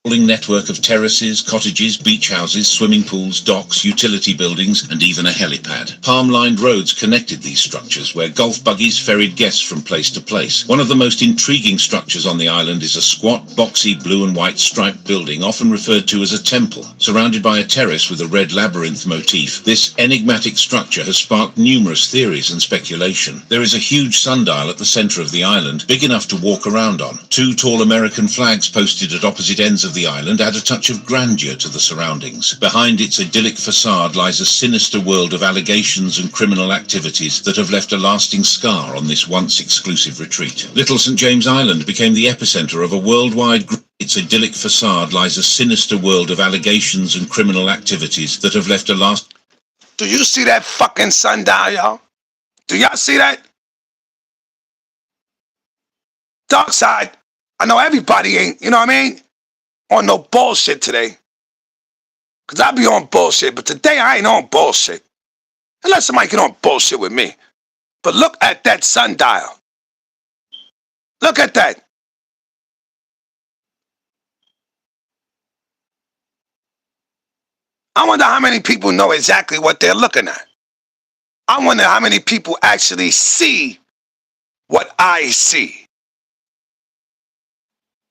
[SPEAKER 4] Network of terraces, cottages, beach houses, swimming pools, docks, utility buildings, and even a helipad. Palm-lined roads connected these structures, where golf buggies ferried guests from place to place. One of the most intriguing structures on the island is a squat, boxy, blue and white striped building, often referred to as a temple, surrounded by a terrace with a red labyrinth motif. This enigmatic structure has sparked numerous theories and speculation. There is a huge sundial at the center of the island, big enough to walk around on. 2 tall American flags posted at opposite ends of the island add a touch of grandeur to the surroundings. Behind its idyllic facade lies a sinister world of allegations and criminal activities that have left a lasting scar on this once exclusive retreat. Little St. James Island became the epicenter of a worldwide its idyllic facade lies a sinister world of allegations and criminal activities that have left a lasting...
[SPEAKER 3] Do you see that fucking sundial, y'all? Do y'all see that? Dark side, I know everybody ain't, you know what I mean, on no bullshit today. Because I be on bullshit, but today I ain't on bullshit. Unless somebody get on bullshit with me. But look at that sundial. Look at that. I wonder how many people know exactly what they're looking at. I wonder how many people actually see what I see.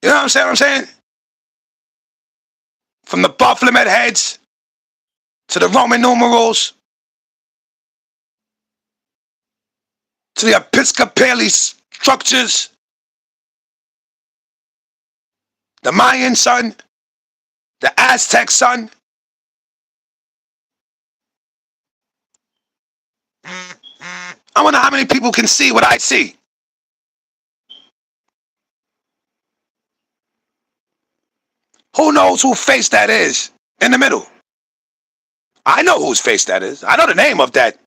[SPEAKER 3] You know what I'm saying? From the Baphomet heads to the Roman numerals to the Episcopal structures, the Mayan sun, the Aztec sun. I wonder how many people can see what I see. Who knows whose face that is in the middle? I know whose face that is. I know the name of that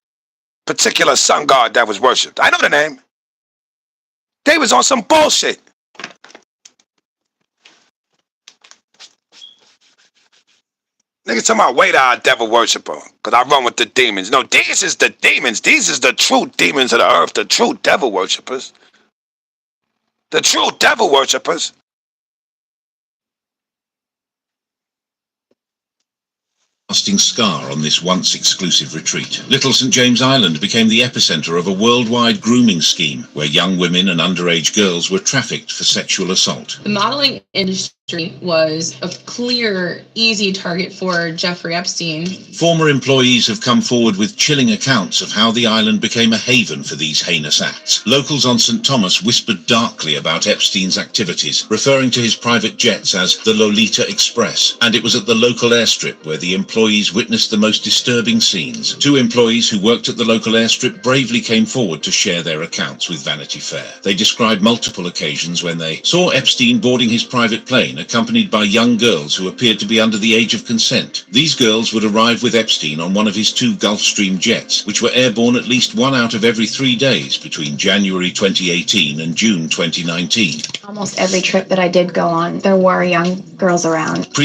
[SPEAKER 3] particular sun god that was worshipped. I know the name. They was on some bullshit. Niggas talking about wait our devil worshiper, cause I run with the demons. No, these is the demons. These is the true demons of the earth, the true devil worshipers. The true devil worshipers.
[SPEAKER 4] Lasting scar on this once exclusive retreat. Little St. James Island became the epicenter of a worldwide grooming scheme where young women and underage girls were trafficked for sexual assault.
[SPEAKER 11] The modeling industry was a clear, easy target for Jeffrey Epstein.
[SPEAKER 4] Former employees have come forward with chilling accounts of how the island became a haven for these heinous acts. Locals on St. Thomas whispered darkly about Epstein's activities, referring to his private jets as the Lolita Express, and it was at the local airstrip where the employees witnessed the most disturbing scenes. 2 employees who worked at the local airstrip bravely came forward to share their accounts with Vanity Fair. They described multiple occasions when they saw Epstein boarding his private plane, accompanied by young girls who appeared to be under the age of consent. These girls would arrive with Epstein on one of his 2 Gulfstream jets, which were airborne at least 1 out of every 3 days between January 2018 and June 2019.
[SPEAKER 12] Almost every trip that I did go on, there were young girls around.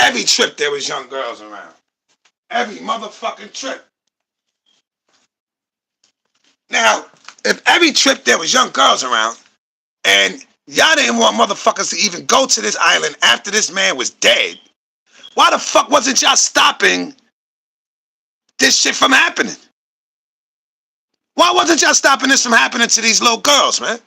[SPEAKER 3] Every trip there was young girls around. Every motherfucking trip. Now, if every trip there was young girls around, and y'all didn't want motherfuckers to even go to this island after this man was dead, why the fuck wasn't y'all stopping this shit from happening? Why wasn't y'all stopping this from happening to these little girls, man?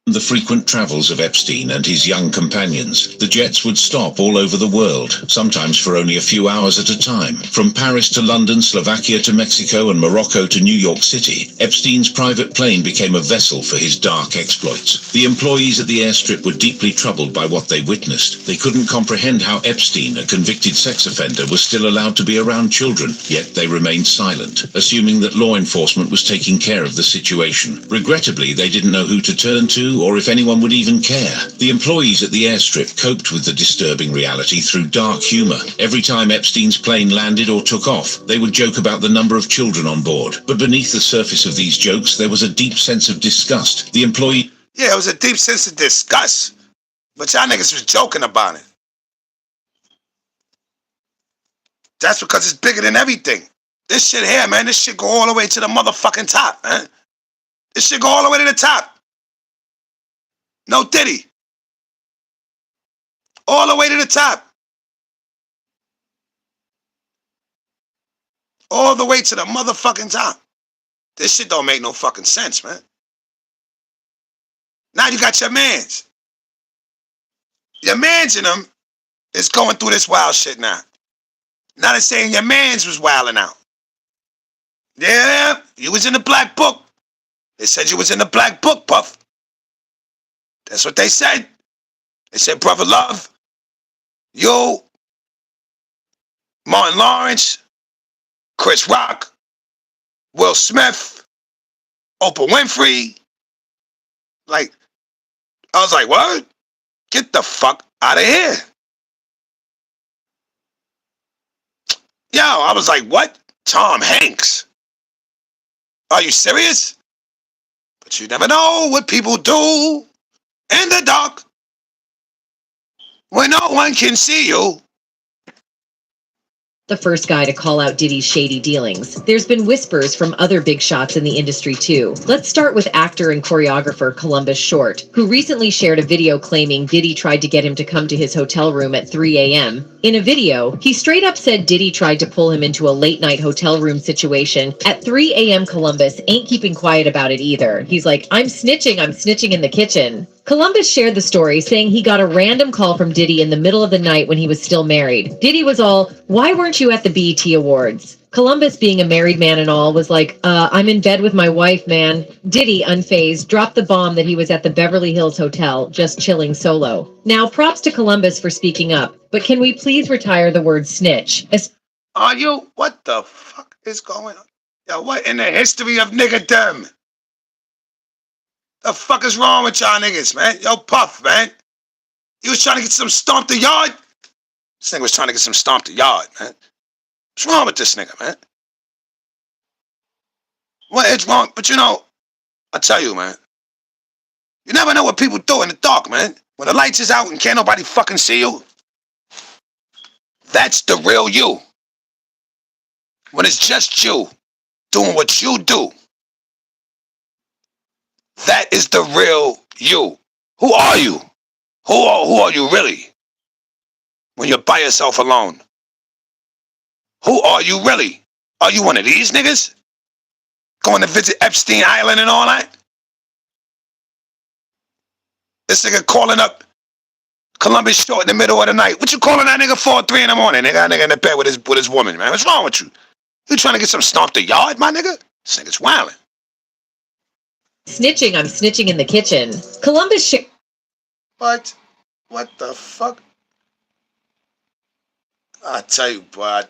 [SPEAKER 4] The frequent travels of Epstein and his young companions, the jets would stop all over the world, sometimes for only a few hours at a time. From Paris to London, Slovakia to Mexico, and Morocco to New York City, Epstein's private plane became a vessel for his dark exploits. The employees at the airstrip were deeply troubled by what they witnessed. They couldn't comprehend how Epstein, a convicted sex offender, was still allowed to be around children, yet they remained silent, assuming that law enforcement was taking care of the situation. Regrettably, they didn't know who to turn to, or if anyone would even care. The employees at the airstrip coped with the disturbing reality through dark humor. Every time Epstein's plane landed or took off, they would joke about the number of children on board. But beneath the surface of these jokes, there was a deep sense of disgust. The employee...
[SPEAKER 3] Yeah, it was a deep sense of disgust. But y'all niggas was joking about it. That's because it's bigger than everything. This shit here, man, this shit go all the way to the motherfucking top, man. This shit go all the way to the top. No Diddy. All the way to the top. All the way to the motherfucking top. This shit don't make no fucking sense, man. Now you got your mans. Your mans in them is going through this wild shit now. Now they're saying your mans was wilding out. Yeah, you was in the black book. They said you was in the black book, Puff. That's what they said. They said, Brother Love, you, Martin Lawrence, Chris Rock, Will Smith, Oprah Winfrey. Like, I was like, what? Get the fuck out of here. Yo, I was like, what? Tom Hanks? Are you serious? But you never know what people do in the dark when no one can see you.
[SPEAKER 13] The first guy to call out Diddy's shady dealings. There's been whispers from other big shots in the industry too. Let's start with actor and choreographer Columbus Short, who recently shared a video claiming Diddy tried to get him to come to his hotel room at 3 a.m. In a video, he straight up said Diddy tried to pull him into a late night hotel room situation. At 3 a.m. Columbus ain't keeping quiet about it either. He's like, I'm snitching in the kitchen. Columbus shared the story, saying he got a random call from Diddy in the middle of the night when he was still married. Diddy was all, why weren't you at the BET Awards? Columbus, being a married man and all, was like, I'm in bed with my wife, man. Diddy, unfazed, dropped the bomb that he was at the Beverly Hills Hotel, just chilling solo. Now, props to Columbus for speaking up, but can we please retire the word snitch?
[SPEAKER 3] Are you? What the fuck is going on? Yo, what in the history of niggerdom? The fuck is wrong with y'all niggas, man? Yo, Puff, man. You was trying to get some stomp the yard? This nigga was trying to get some stomp the yard, man. What's wrong with this nigga, man? What is wrong? But you know, I tell you, man. You never know what people do in the dark, man. When the lights is out and can't nobody fucking see you, that's the real you. When it's just you doing what you do, that is the real you. Who are you? Who are you really? When you're by yourself alone. Who are you really? Are you one of these niggas? Going to visit Epstein Island and all that? This nigga calling up Columbus Short in the middle of the night. What you calling that nigga for at 3 in the morning? Nigga, that nigga in the bed with his woman, man. What's wrong with you? You trying to get some stomped the yard, my nigga? This nigga's wildin'.
[SPEAKER 13] Snitching, I'm snitching in the kitchen. Columbus
[SPEAKER 3] What? What the fuck? I tell you, boy.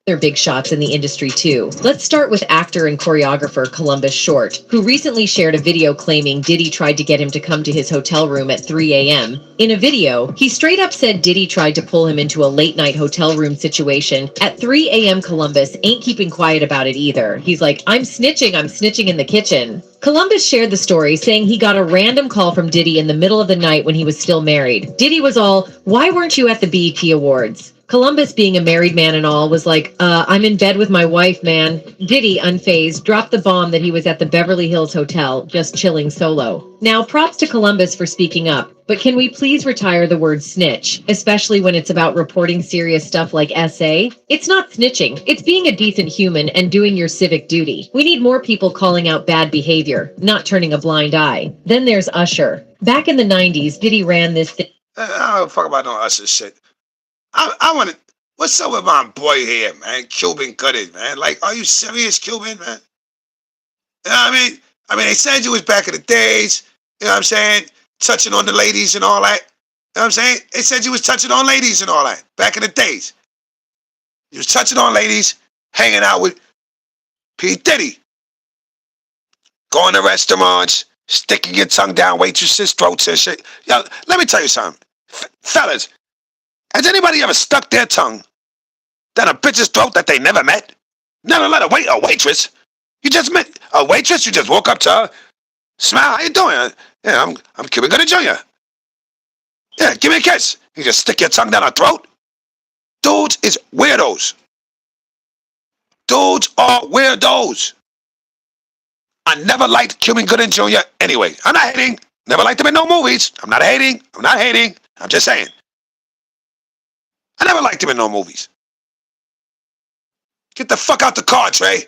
[SPEAKER 13] They're big shots in the industry too. Let's start with actor and choreographer Columbus Short, who recently shared a video claiming Diddy tried to get him to come to his hotel room at 3 a.m. In a video, he straight up said Diddy tried to pull him into a late night hotel room situation. At 3 a.m. Columbus ain't keeping quiet about it either. He's like, I'm snitching in the kitchen. Columbus shared the story, saying he got a random call from Diddy in the middle of the night when he was still married. Diddy was all, why weren't you at the BET Awards? Columbus, being a married man and all, was like, I'm in bed with my wife, man. Diddy, unfazed, dropped the bomb that he was at the Beverly Hills Hotel, just chilling solo. Now, props to Columbus for speaking up, but can we please retire the word snitch, especially when it's about reporting serious stuff like SA? It's not snitching. It's being a decent human and doing your civic duty. We need more people calling out bad behavior, not turning a blind eye. Then there's Usher. Back in the 90s, Diddy ran this thing.
[SPEAKER 3] I don't give a fuck about no Usher shit. I want to. What's up with my boy here, man? Cuban Gooding, man. Like, are you serious, Cuban, man? You know what I mean? They said you was back in the days. You know what I'm saying? Touching on the ladies and all that. You know what I'm saying? They said you was touching on ladies and all that back in the days. You was touching on ladies, hanging out with P. Diddy, going to restaurants, sticking your tongue down waitresses' throats and shit. Yo, let me tell you something, fellas. Has anybody ever stuck their tongue down a bitch's throat that they never met? Never let a waitress. You just met a waitress. You just walk up to her, smile. How you doing? Yeah, I'm Cuban Gooding Jr. Yeah, give me a kiss. You just stick your tongue down her throat. Dudes is weirdos. Dudes are weirdos. I never liked Cuban Gooding Jr. anyway. I'm not hating. Never liked him in no movies. I'm not hating. I'm just saying. I never liked him in no movies. Get the fuck out the car, Trey.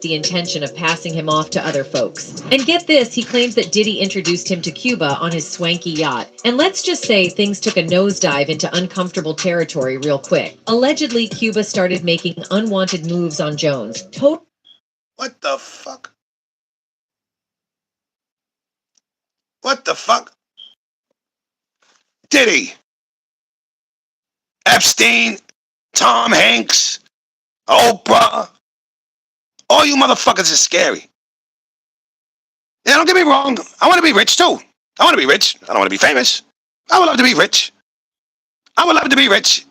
[SPEAKER 13] The intention of passing him off to other folks. And get this, he claims that Diddy introduced him to Cuba on his swanky yacht. And let's just say things took a nosedive into uncomfortable territory real quick. Allegedly, Cuba started making unwanted moves on Jones.
[SPEAKER 3] What the fuck? What the fuck? Diddy, Epstein, Tom Hanks, Oprah, all you motherfuckers are scary. Yeah, don't get me wrong. I want to be rich too. I want to be rich. I don't want to be famous. I would love to be rich.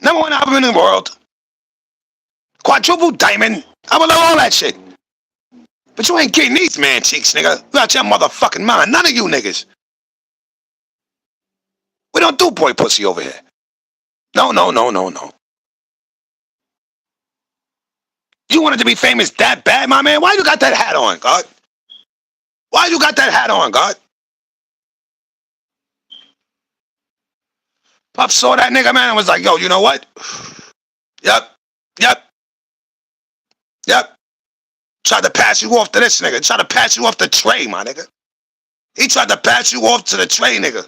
[SPEAKER 3] Number one album in the world. Quadruple diamond. I would love all that shit. But you ain't getting these man cheeks, nigga. You out your motherfucking mind. None of you niggas. We don't do boy pussy over here. No. You wanted to be famous that bad, my man? Why you got that hat on, God? Why you got that hat on, God? Puff saw that nigga, man, and was like, yo, you know what? Yep. Tried to pass you off to this nigga. Tried to pass you off to Trey, my nigga. He tried to pass you off to the Trey nigga.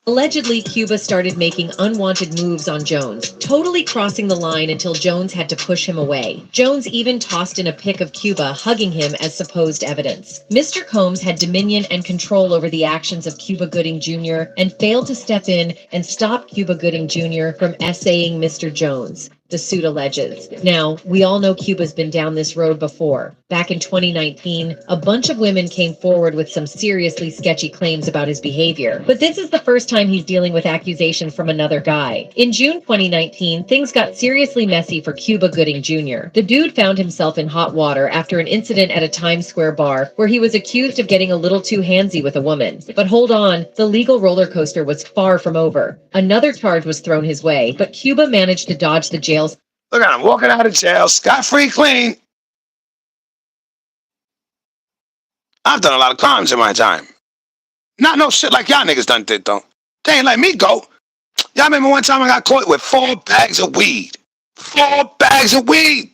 [SPEAKER 13] Allegedly, Cuba started making unwanted moves on Jones, totally crossing the line until Jones had to push him away. Jones even tossed in a pic of Cuba hugging him as supposed evidence. Mr. Combs had dominion and control over the actions of Cuba Gooding Jr. and failed to step in and stop Cuba Gooding Jr. from essaying Mr. Jones. the suit alleges. Now, we all know Cuba's been down this road before. Back in 2019, a bunch of women came forward with some seriously sketchy claims about his behavior. But this is the first time he's dealing with accusations from another guy. In June 2019, things got seriously messy for Cuba Gooding Jr. The dude found himself in hot water after an incident at a Times Square bar where he was accused of getting a little too handsy with a woman. But hold on, the legal roller coaster was far from over. Another charge was thrown his way, but Cuba managed to dodge the jail.
[SPEAKER 3] Look at him walking out of jail, scot-free, clean. I've done a lot of crimes in my time. Not no shit like y'all niggas done did, though. They ain't let me go. Y'all remember one time I got caught with 4 bags of weed. 4 bags of weed.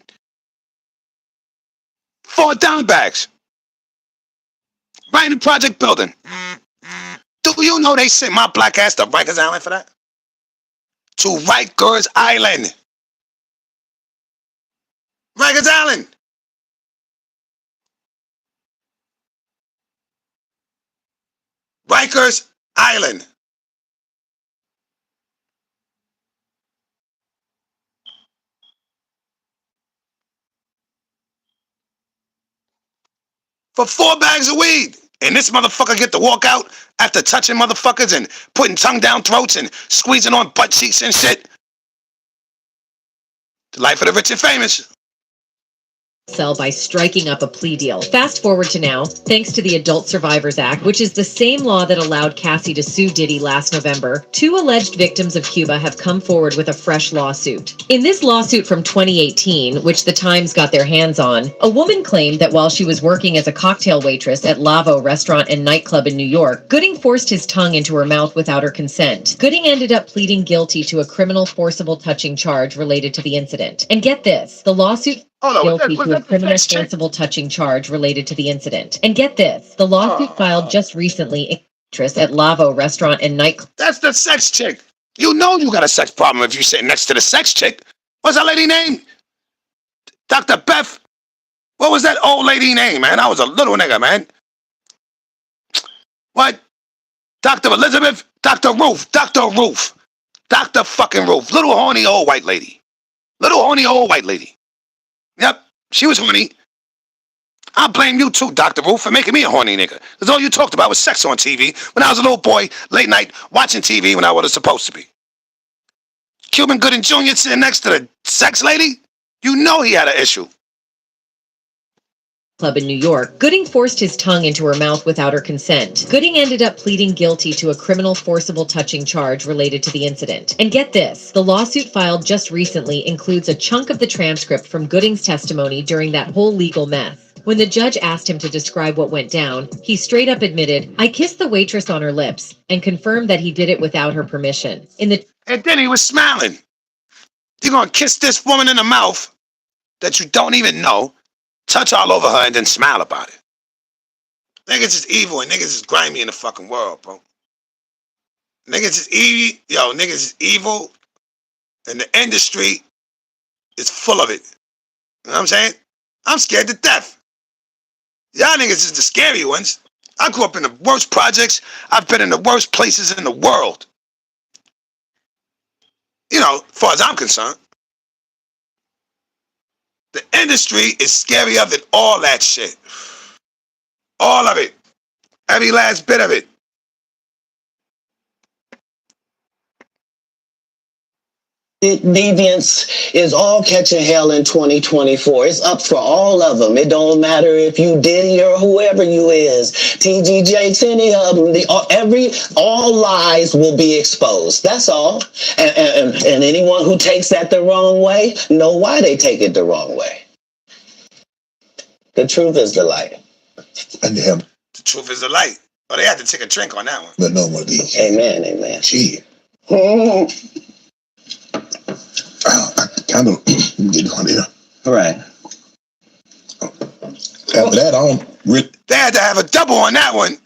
[SPEAKER 3] 4 down bags. Right in the project building. Do you know they sent my black ass to Rikers Island for that? To Rikers Island. Rikers Island. Rikers Island. For 4 bags of weed. And this motherfucker get to walk out after touching motherfuckers and putting tongue down throats and squeezing on butt cheeks and shit. The life of the rich and famous.
[SPEAKER 13] Cell by striking up a plea deal. Fast forward to now, thanks to the Adult Survivors Act, which is the same law that allowed Cassie to sue Diddy last November, 2 alleged victims of Cuba have come forward with a fresh lawsuit. In this lawsuit from 2018, which the Times got their hands on, a woman claimed that while she was working as a cocktail waitress at Lavo restaurant and nightclub in New York, Gooding forced his tongue into her mouth without her consent. Gooding ended up pleading guilty to a criminal forcible touching charge related to the incident. And get this, the lawsuit guilty to a criminal forcible touching charge related to the incident. And get this, the lawsuit filed just recently at Lavo restaurant and nightclub.
[SPEAKER 3] That's the sex chick. You know you got a sex problem if you sit next to the sex chick. What's that lady name? Dr. Beth? What was that old lady name, man? I was a little nigga, man. What? Dr. Elizabeth? Dr. Ruth? Dr. Ruth. Dr. fucking Ruth. Little horny old white lady. Little horny old white lady. Yep, she was horny. I blame you too, Dr. Ruth, for making me a horny nigga. Because all you talked about was sex on TV when I was a little boy, late night, watching TV when I wasn't supposed to be. Cuban Gooding Jr. sitting next to the sex lady? You know he had an issue.
[SPEAKER 13] Club in New York, Gooding forced his tongue into her mouth without her consent. Gooding ended up pleading guilty to a criminal forcible touching charge related to the incident. And get this, the lawsuit filed just recently includes a chunk of the transcript from Gooding's testimony during that whole legal mess. When the judge asked him to describe what went down, he straight up admitted, "I kissed the waitress on her lips," and confirmed that he did it without her permission.
[SPEAKER 3] And then he was smiling. You're gonna kiss this woman in the mouth that you don't even know, touch all over her, and then smile about it. Niggas is evil and niggas is grimy in the fucking world, bro. Niggas is evil, niggas is evil, and the industry is full of it. You know what I'm saying? I'm scared to death. Y'all niggas is the scary ones. I grew up in the worst projects. I've been in the worst places in the world. You know, as far as I'm concerned. The industry is scarier than all that shit. All of it. Every last bit of it.
[SPEAKER 14] Deviance is all catching hell in 2024. It's up for all of them. It don't matter if you Diddy or whoever you is. TG Jakes, any of them. All lies will be exposed. That's all. And anyone who takes that the wrong way, know why they take it the wrong way. The truth is the light.
[SPEAKER 3] And the truth is the light. Oh, they had to take a drink on that one.
[SPEAKER 14] But no more these. Amen, amen.
[SPEAKER 3] Gee.
[SPEAKER 14] I kind of get one here. All right. After that, I don't really.
[SPEAKER 3] They had to have a double on that one.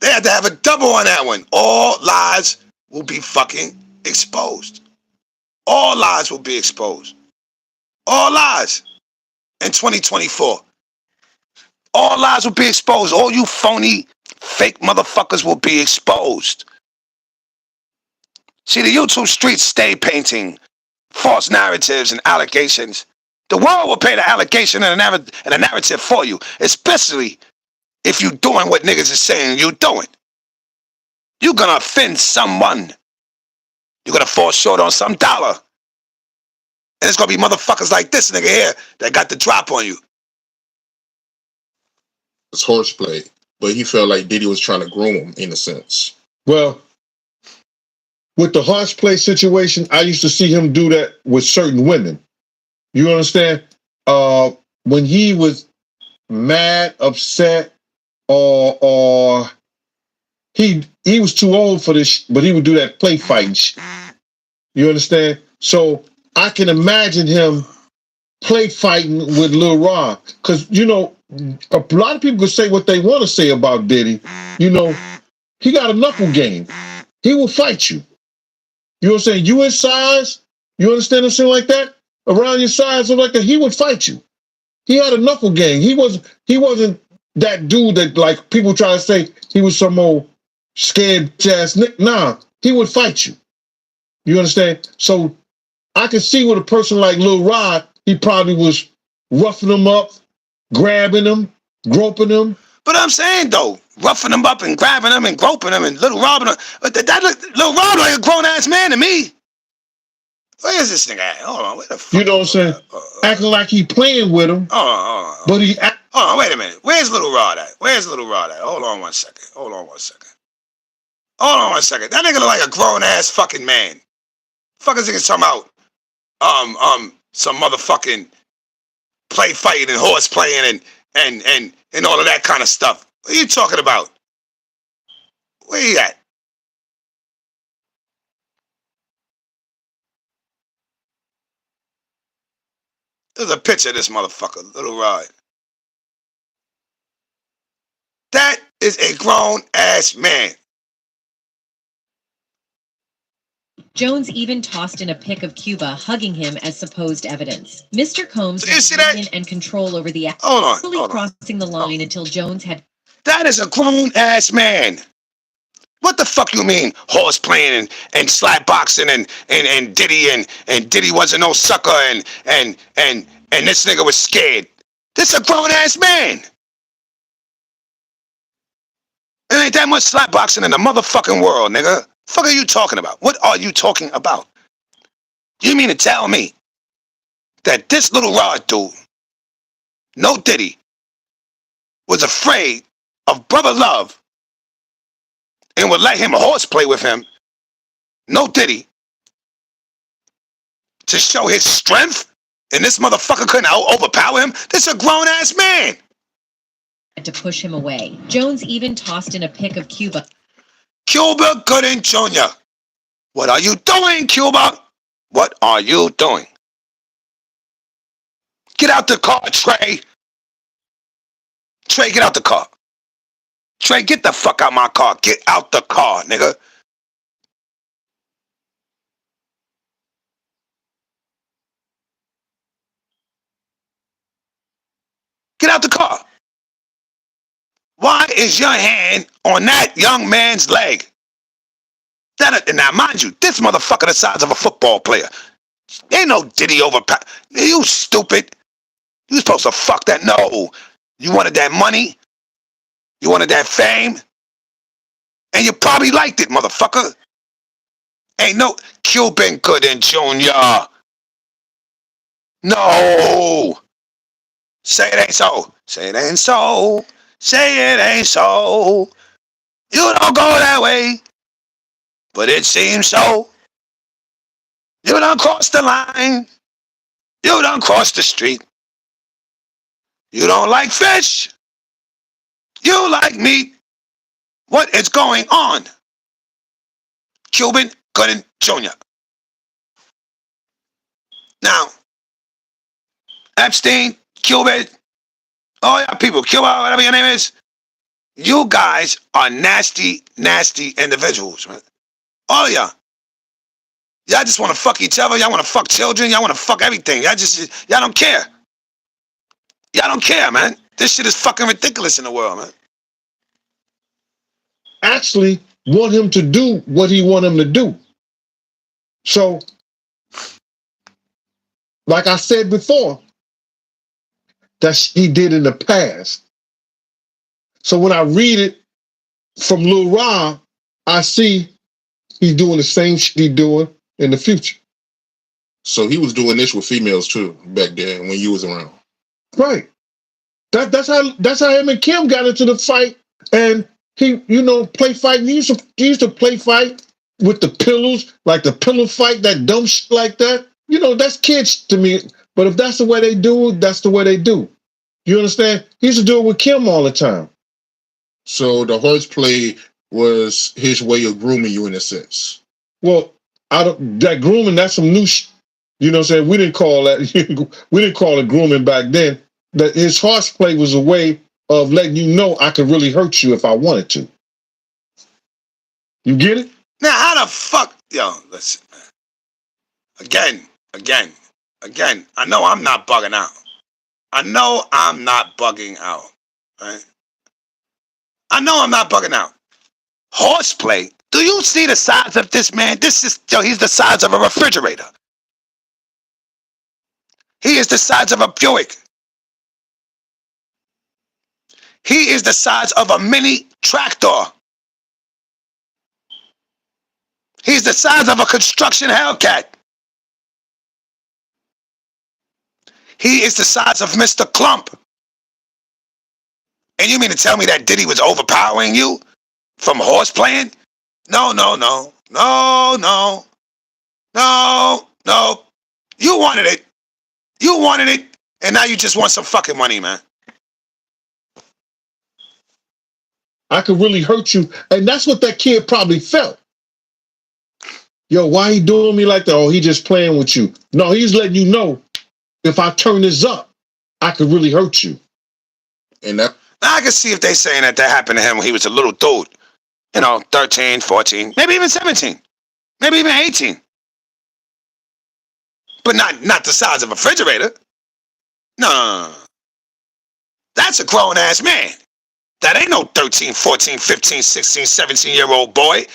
[SPEAKER 3] They had to have a double on that one. All lies will be fucking exposed. All lies will be exposed. All lies in 2024. All lies will be exposed. All you phony, fake motherfuckers will be exposed. See, the YouTube streets stay painting false narratives and allegations. The world will pay the allegation and a narrative for you, especially if you doing what niggas is saying you doing. You're gonna offend someone. You're gonna fall short on some dollar. And it's gonna be motherfuckers like this nigga here that got the drop on you.
[SPEAKER 1] It's horseplay, but he felt like Diddy was trying to groom him in a sense.
[SPEAKER 15] Well, with the horseplay situation, I used to see him do that with certain women. You understand? When he was mad, upset, or he was too old for this, but he would do that play fighting shit. You understand? So I can imagine him play fighting with Lil Ron, because you know a lot of people could say what they want to say about Diddy. You know, he got a knuckle game. He will fight you. You know what I'm saying? You his size. You understand what I'm saying like that? Around your size or like that, he would fight you. He had a knuckle game. He wasn't that dude that like people try to say he was some old scared ass. Nah, he would fight you. You understand? So I can see with a person like Lil Rod, he probably was roughing him up, grabbing him, groping him.
[SPEAKER 3] But I'm saying though, roughing him up and grabbing him and groping him and Little Rob, Little Rob like a grown ass man to me. Where is this nigga at? Hold on, where the fuck?
[SPEAKER 15] You know what I'm saying? Acting like he playing with him.
[SPEAKER 3] Hold on.
[SPEAKER 15] But
[SPEAKER 3] hold on, wait a minute. Where's Little Rod at? Hold on one second. That nigga look like a grown ass fucking man. Fuckers niggas talking about some motherfucking play fighting and horse playing and all of that kind of stuff. What are you talking about? Where you at? There's a picture of this motherfucker, Little Rod. That is a grown ass man.
[SPEAKER 13] Jones even tossed in a pic of Cuba hugging him as supposed evidence. Mr. Combs
[SPEAKER 3] had dominion
[SPEAKER 13] and control over the act, crossing the line until Jones had.
[SPEAKER 3] That is a grown ass man. What the fuck you mean horse playing and slap boxing and Diddy and Diddy wasn't no sucker and this nigga was scared. This a grown ass man. There ain't that much slap boxing in the motherfucking world, nigga. Fuck are you talking about? What are you talking about? You mean to tell me that this Little Rod dude, no Diddy, was afraid of Brother Love and would let him horseplay with him, no Diddy, to show his strength, and this motherfucker couldn't overpower him? This a grown-ass man.
[SPEAKER 13] To push him away. Jones even tossed in a pic of Cuba.
[SPEAKER 3] Cuba Gooding Jr. What are you doing, Cuba? What are you doing? Get out the car, Trey. Trey, get out the car. Trey, get the fuck out my car. Get out the car, nigga. Get out the car. Why is your hand on that young man's leg? Now, mind you, this motherfucker the size of a football player. Ain't no Diddy overpower. You stupid. You supposed to fuck that. No. You wanted that money. You wanted that fame. And you probably liked it, motherfucker. Ain't no Cuban Gooding Jr. No. Say it ain't so. Say it ain't so. Say it ain't so. You don't go that way. But it seems so. You done crossed the line. You done crossed the street. You don't like fish. You like meat. What is going on? Cuban Gooding Jr. Now, Epstein, Cuban, all y'all people, Cuba, whatever your name is, you guys are nasty, nasty individuals, man. All of y'all. Y'all just want to fuck each other. Y'all want to fuck children. Y'all want to fuck everything. Y'all don't care. Y'all don't care, man. This shit is fucking ridiculous in the world, man.
[SPEAKER 15] Actually want him to do what he want him to do. So like I said before, that he did in the past. So when I read it from Lil Ra, I see he's doing the same shit he's doing in the future.
[SPEAKER 1] So he was doing this with females too back then when you was around.
[SPEAKER 15] Right. That's how him and Kim got into the fight. And he, play fight. He used to play fight with the pillows, like the pillow fight, that dumb shit like that. That's kids to me. But if that's the way they do, that's the way they do. You understand? He used to do it with Kim all the time.
[SPEAKER 1] So the horseplay was his way of grooming you in a sense.
[SPEAKER 15] Well, that grooming, that's some new shit. You know what I'm saying? We didn't call it grooming back then. That his horseplay was a way of letting you know I could really hurt you if I wanted to. You get it?
[SPEAKER 3] Now, how the fuck, listen, man. Again. I know I'm not bugging out. Right? I know I'm not bugging out. Horseplay. Do you see the size of this man? He's the size of a refrigerator. He is the size of a Buick. He is the size of a mini tractor. He's the size of a construction Hellcat. He is the size of Mr. Clump. And you mean to tell me that Diddy was overpowering you from horseplaying? No. You wanted it. And now you just want some fucking money, man.
[SPEAKER 15] I could really hurt you. And that's what that kid probably felt. Yo, why he doing me like that? Oh, he just playing with you. No, he's letting you know, if I turn this up, I could really hurt you.
[SPEAKER 3] And that, I can see if they saying that happened to him when he was a little dude. 13, 14, maybe even 17, maybe even 18. But not the size of a refrigerator. No. That's a grown-ass man. That ain't no 13, 14, 15, 16, 17-year-old boy.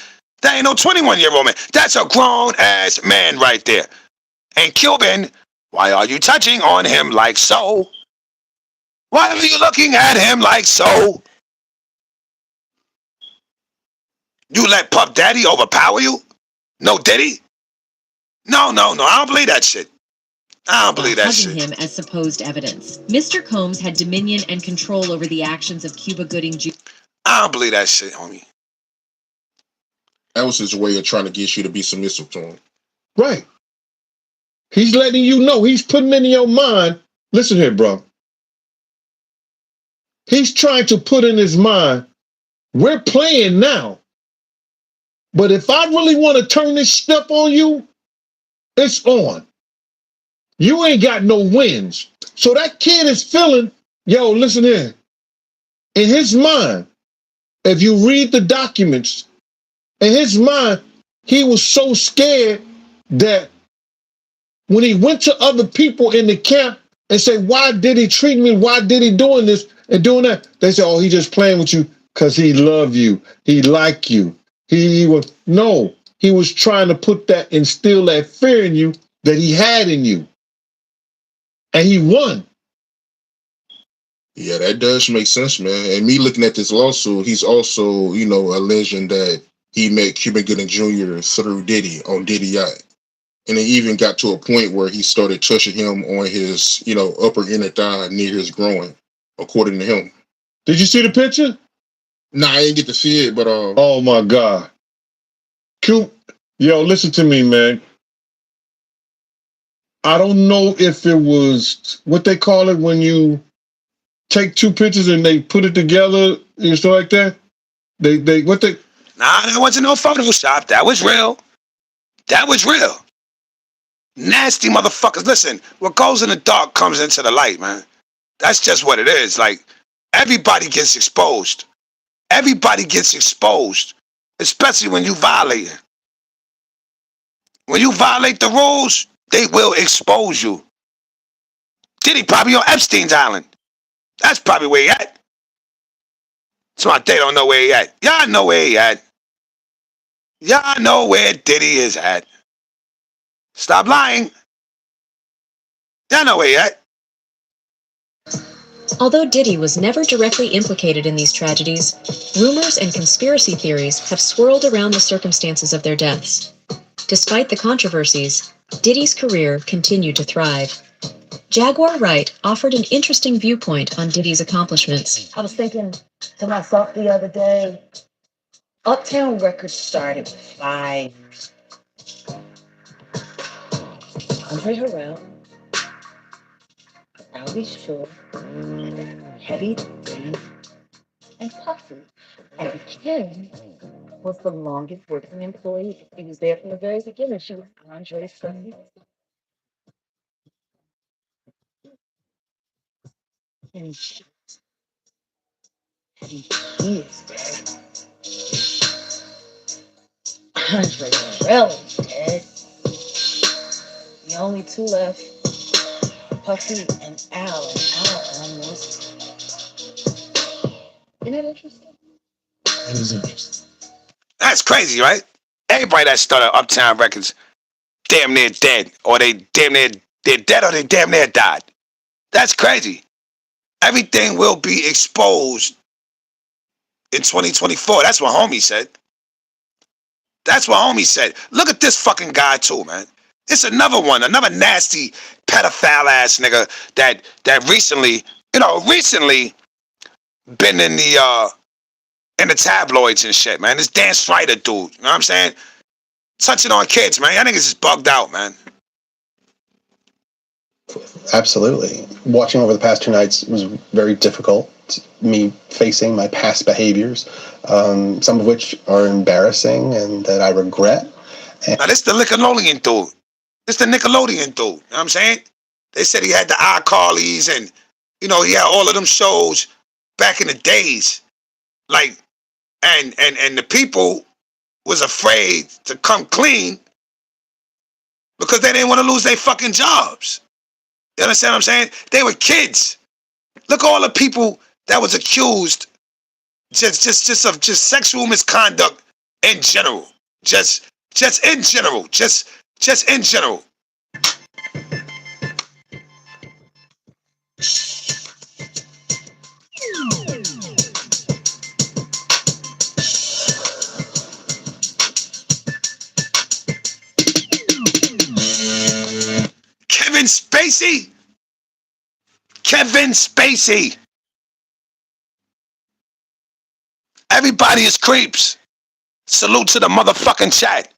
[SPEAKER 3] That ain't no 21-year-old man. That's a grown-ass man right there. And Cuban, why are you touching on him like so? Why are you looking at him like so? You let Puff Daddy overpower you? No Diddy? No. I don't believe that shit. I don't believe that shit.
[SPEAKER 13] Him as supposed evidence. Mr. Combs had dominion and control over the actions of Cuba Gooding Jr.
[SPEAKER 3] I don't believe that shit, homie.
[SPEAKER 1] That was his way of trying to get you to be submissive to him.
[SPEAKER 15] Right. He's letting you know. He's putting in your mind. Listen here, bro. He's trying to put in his mind, we're playing now. But if I really want to turn this step on you, it's on. You ain't got no wins. So that kid is feeling, yo, listen here. In his mind, if you read the documents, in his mind, he was so scared that when he went to other people in the camp and said, why did he treat me? Why did he doing this and doing that? They said, oh, he just playing with you because he love you. He like you. He was trying to instill that fear in you that he had in you. And he won.
[SPEAKER 1] Yeah, that does make sense, man. And me looking at this lawsuit, he's also, alleging that he met Cuban Gooding Jr. through Diddy on Diddy Yacht. And it even got to a point where he started touching him on his, upper inner thigh near his groin, according to him.
[SPEAKER 15] Did you see the picture?
[SPEAKER 1] Nah, I didn't get to see it, but
[SPEAKER 15] oh my God. Yo, listen to me, man. I don't know if it was what they call it when you take two pictures and they put it together and stuff like that. Nah,
[SPEAKER 3] that wasn't no Photoshop. That was real. Nasty motherfuckers. Listen, what goes in the dark comes into the light, man. That's just what it is. Like, everybody gets exposed. Especially when you violate it. When you violate the rules, they will expose you. Diddy probably on Epstein's Island. That's probably where he at. That's why they don't know where he at. Y'all know where he at. Y'all know where Diddy is at. Stop lying. Y'all know where he at.
[SPEAKER 13] Although Diddy was never directly implicated in these tragedies, rumors and conspiracy theories have swirled around the circumstances of their deaths. Despite the controversies, Diddy's career continued to thrive. Jaguar Wright offered an interesting viewpoint on Diddy's accomplishments.
[SPEAKER 16] I was thinking to myself the other day, Uptown Records started with 5 Andre Harrell, Albie Shore, Heavy D, and Puffy. And Kim was the longest working employee. He was there from the very beginning. She was Andre's son. And he is dead. Andre Harrell is dead. The only two left, Puffy and Al. And Al almost. Isn't that interesting?
[SPEAKER 3] It is interesting. That's crazy, right? Everybody that started Uptown Records damn near dead, or they're dead, or they damn near died. That's crazy. Everything will be exposed in 2024. That's what homie said. That's what homie said. Look at this fucking guy too, man. It's another one, another nasty pedophile ass nigga that recently been in the tabloids and shit, man. This Dan Strider dude, you know what I'm saying? Touching on kids, man. Y'all niggas is bugged out, man.
[SPEAKER 17] Absolutely. Watching over the past 2 nights was very difficult. Me facing my past behaviors, some of which are embarrassing and that I regret.
[SPEAKER 3] Now, this the Nickelodeon dude. This the Nickelodeon dude. You know what I'm saying? They said he had the iCarlys and, he had all of them shows back in the days. Like, and the people was afraid to come clean because they didn't want to lose their fucking jobs. You understand what I'm saying? They were kids. Look at all the people that was accused just of sexual misconduct in general. Just in general. Just in general. Kevin Spacey. Everybody is creeps. Salute to the motherfucking chat.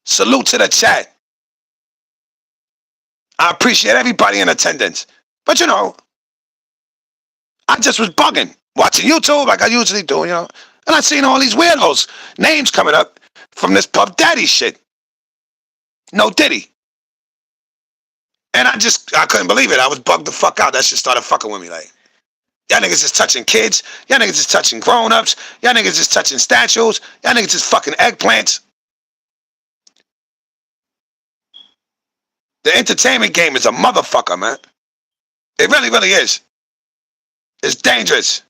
[SPEAKER 3] Salute to the chat. I appreciate everybody in attendance. But I just was bugging, watching YouTube like I usually do, and I seen all these weirdos, names coming up from this Puff Daddy shit. No Diddy. And I couldn't believe it. I was bugged the fuck out. That shit started fucking with me. Like, y'all niggas just touching kids. Y'all niggas just touching grown-ups. Y'all niggas just touching statues. Y'all niggas just fucking eggplants. The entertainment game is a motherfucker, man. It really, really is. It's dangerous.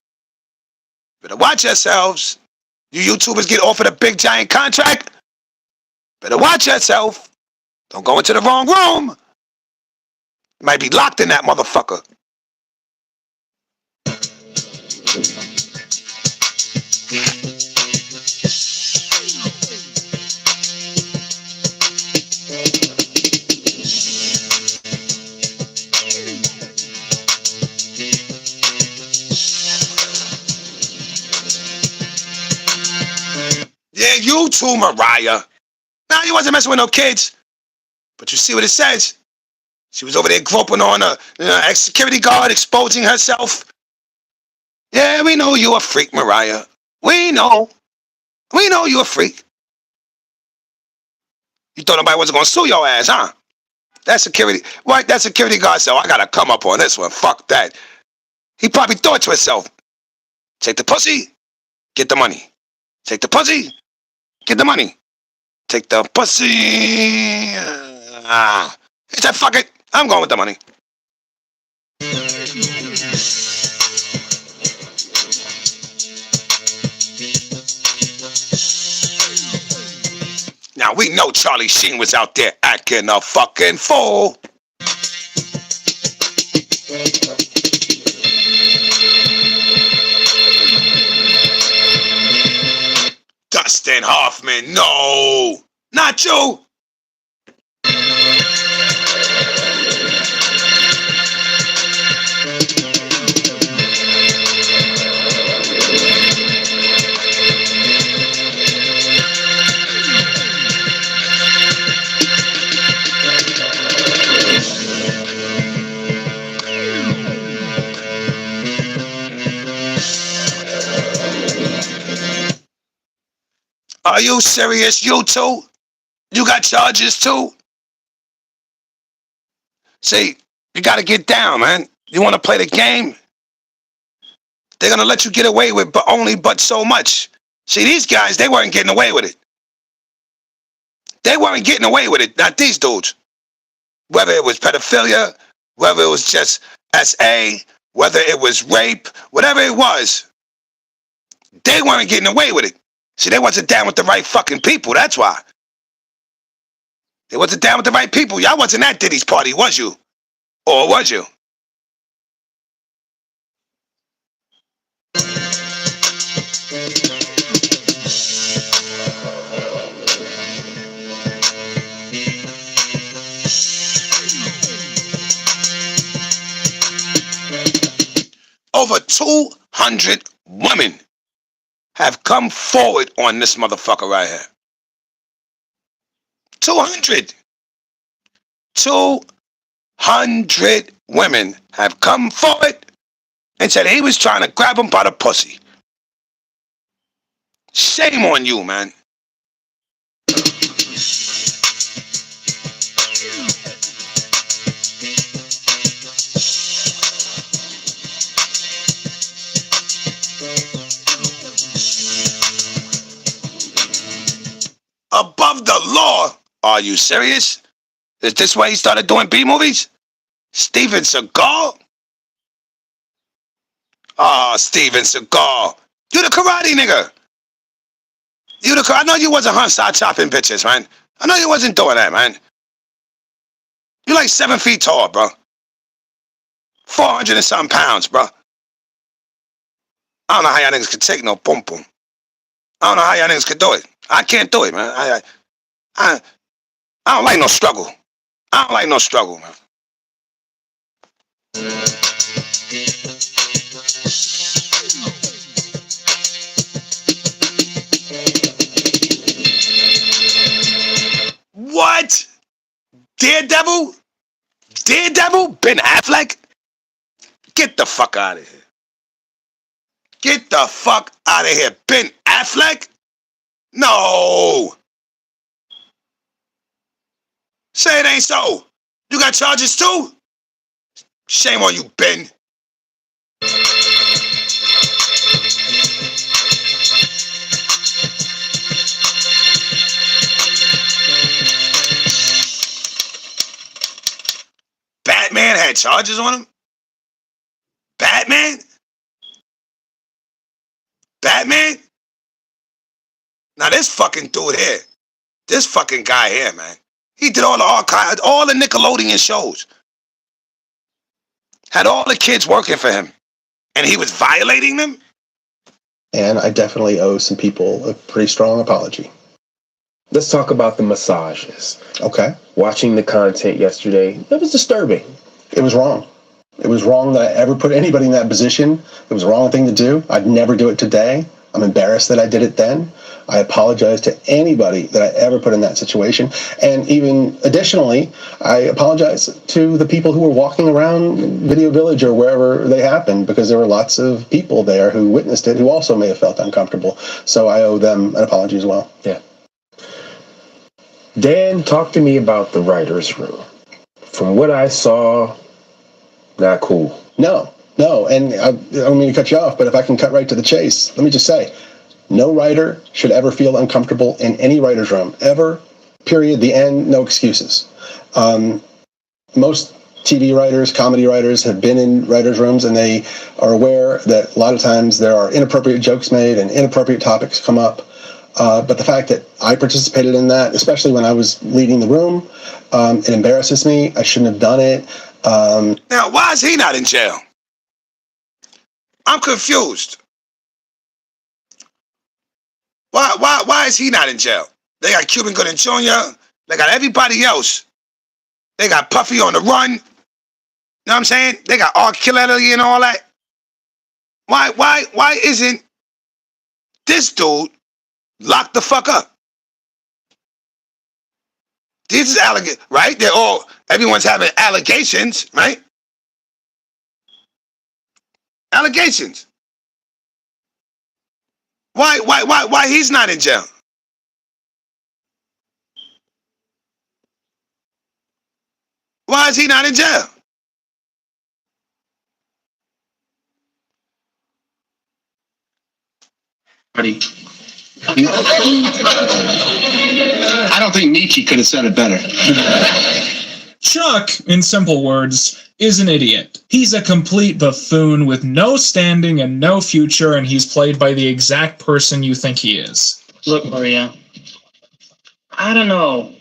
[SPEAKER 3] Better watch yourselves. You YouTubers get offered a big giant contract. Better watch yourself. Don't go into the wrong room. You might be locked in that motherfucker. Yeah, you too, Mariah. Nah, you wasn't messing with no kids. But you see what it says? She was over there groping on a ex-security guard, exposing herself. Yeah, we know you a freak, Mariah. We know. We know you a freak. You thought nobody wasn't going to sue your ass, huh? That security guard said, I got to come up on this one. Fuck that. He probably thought to himself, take the pussy, get the money. Take the pussy, get the money. Take the pussy. He said, fuck it. I'm going with the money. Now we know Charlie Sheen was out there acting a fucking fool. Dustin Hoffman, no, not you. Are you serious? You too? You got charges too? See, you got to get down, man. You want to play the game? They're going to let you get away with but so much. See, these guys, they weren't getting away with it. They weren't getting away with it, not these dudes. Whether it was pedophilia, whether it was just SA, whether it was rape, whatever it was, they weren't getting away with it. See, they wasn't down with the right fucking people, that's why. They wasn't down with the right people. Y'all wasn't at Diddy's party, was you? Or was you? Over 200 women have come forward on this motherfucker right here. 200. 200 women have come forward and said he was trying to grab him by the pussy. Shame on you, man. Above the law? Are you serious? Is this why he started doing B movies? Steven Seagal? Oh, Steven Seagal. You the karate nigga. I know you wasn't start chopping bitches, man. I know you wasn't doing that, man. You like 7 feet tall, bro. 400 and something pounds, bro. I don't know how y'all niggas could take no boom boom. I don't know how y'all niggas could do it. I can't do it, man. I don't like no struggle. I don't like no struggle, man. What? Daredevil? Daredevil? Ben Affleck? Get the fuck out of here. Get the fuck out of here. Ben Affleck? No. Say it ain't so. You got charges too? Shame on you, Ben. Batman had charges on him? Batman? Batman? Now this fucking dude here, this fucking guy here, man, he did all the Nickelodeon shows. Had all the kids working for him. And he was violating them?
[SPEAKER 17] And I definitely owe some people a pretty strong apology.
[SPEAKER 18] Let's talk about the massages.
[SPEAKER 17] Okay.
[SPEAKER 18] Watching the content yesterday, that was disturbing.
[SPEAKER 17] It was wrong. It was wrong that I ever put anybody in that position. It was the wrong thing to do. I'd never do it today. I'm embarrassed that I did it then. I apologize to anybody that I ever put in that situation. And even additionally, I apologize to the people who were walking around Video Village or wherever they happened, because there were lots of people there who witnessed it who also may have felt uncomfortable. So I owe them an apology as well.
[SPEAKER 18] Yeah. Dan, talk to me about the writer's room. From what I saw, not cool.
[SPEAKER 17] No. And I don't mean to cut you off, but if I can cut right to the chase, let me just say, no writer should ever feel uncomfortable in any writer's room, ever, period, the end, no excuses. Most TV writers, comedy writers have been in writers' rooms, and they are aware that a lot of times there are inappropriate jokes made and inappropriate topics come up. But the fact that I participated in that, especially when I was leading the room, it embarrasses me. I shouldn't have done it.
[SPEAKER 3] Now, why is he not in jail? I'm confused. Why is he not in jail? They got Cuban Gooding Jr. They got everybody else. They got Puffy on the run. You know what I'm saying? They got R. Kelly and all that. Why isn't this dude locked the fuck up? These allegations, right? Everyone's having allegations, right? Allegations. Why he's not in jail? Why is he not in jail?
[SPEAKER 2] I don't think Nietzsche could have said it better.
[SPEAKER 19] Chuck, in simple words, is an idiot. He's a complete buffoon with no standing and no future, and he's played by the exact person you think he is.
[SPEAKER 10] Look, Maria, I don't know.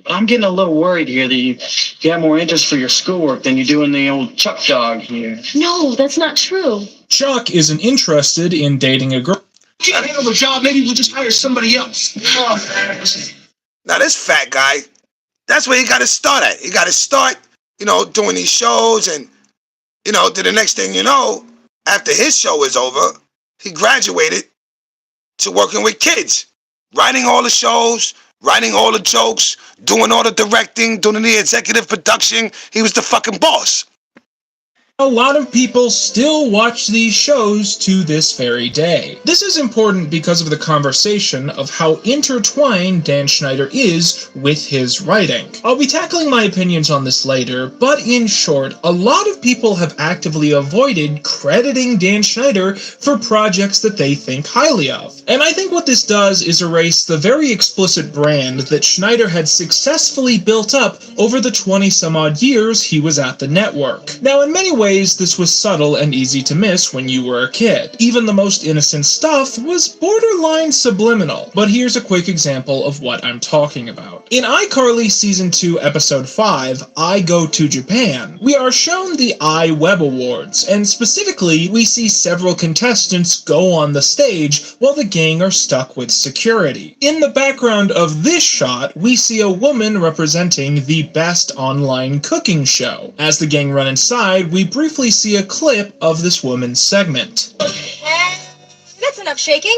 [SPEAKER 10] I'm getting a little worried here that you have more interest for your schoolwork than you do in the old Chuck dog here.
[SPEAKER 11] No, that's not true.
[SPEAKER 19] Chuck isn't interested in dating a girl.
[SPEAKER 2] I don't know the job. Maybe we'll just hire somebody else.
[SPEAKER 3] Now, this fat guy, that's where he got to start at. He got to start, doing these shows and, to the next thing you know, after his show is over, he graduated to working with kids, writing all the shows, writing all the jokes, doing all the directing, doing the executive production. He was the fucking boss.
[SPEAKER 19] A lot of people still watch these shows to this very day. This is important because of the conversation of how intertwined Dan Schneider is with his writing. I'll be tackling my opinions on this later, but in short, a lot of people have actively avoided crediting Dan Schneider for projects that they think highly of. And I think what this does is erase the very explicit brand that Schneider had successfully built up over the 20-some-odd years he was at the network. Now, in many ways, this was subtle and easy to miss when you were a kid. Even the most innocent stuff was borderline subliminal. But here's a quick example of what I'm talking about. In iCarly Season 2, Episode 5, I Go to Japan, we are shown the iWeb Awards, and specifically, we see several contestants go on the stage while the gang are stuck with security. In the background of this shot, we see a woman representing the best online cooking show. As the gang run inside, we briefly see a clip of this woman's segment.
[SPEAKER 20] That's enough shaking.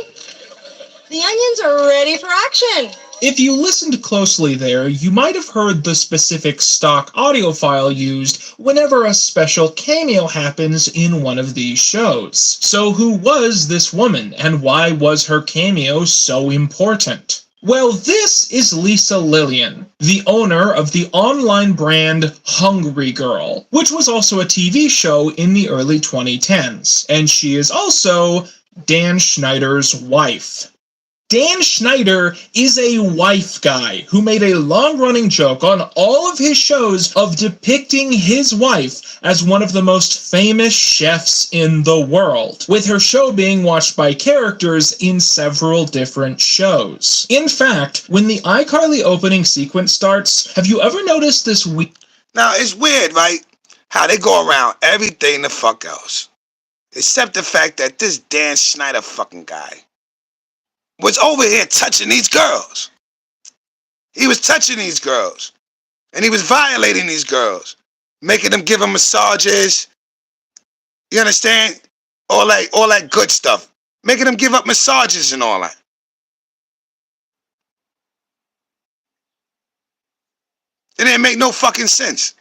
[SPEAKER 20] The onions are ready for action.
[SPEAKER 19] If you listened closely there, you might have heard the specific stock audio file used whenever a special cameo happens in one of these shows. So who was this woman, and why was her cameo so important? Well, this is Lisa Lillian, the owner of the online brand Hungry Girl, which was also a TV show in the early 2010s, and she is also Dan Schneider's wife. Dan Schneider is a wife guy who made a long-running joke on all of his shows of depicting his wife as one of the most famous chefs in the world, with her show being watched by characters in several different shows. In fact, when the iCarly opening sequence starts, have you ever noticed this
[SPEAKER 3] Now, it's weird, right? How they go around everything the fuck else. Except the fact that this Dan Schneider fucking guy was over here touching these girls. He was touching these girls. And he was violating these girls. Making them give them massages. You understand? All that good stuff. Making them give up massages and all that. It didn't make no fucking sense.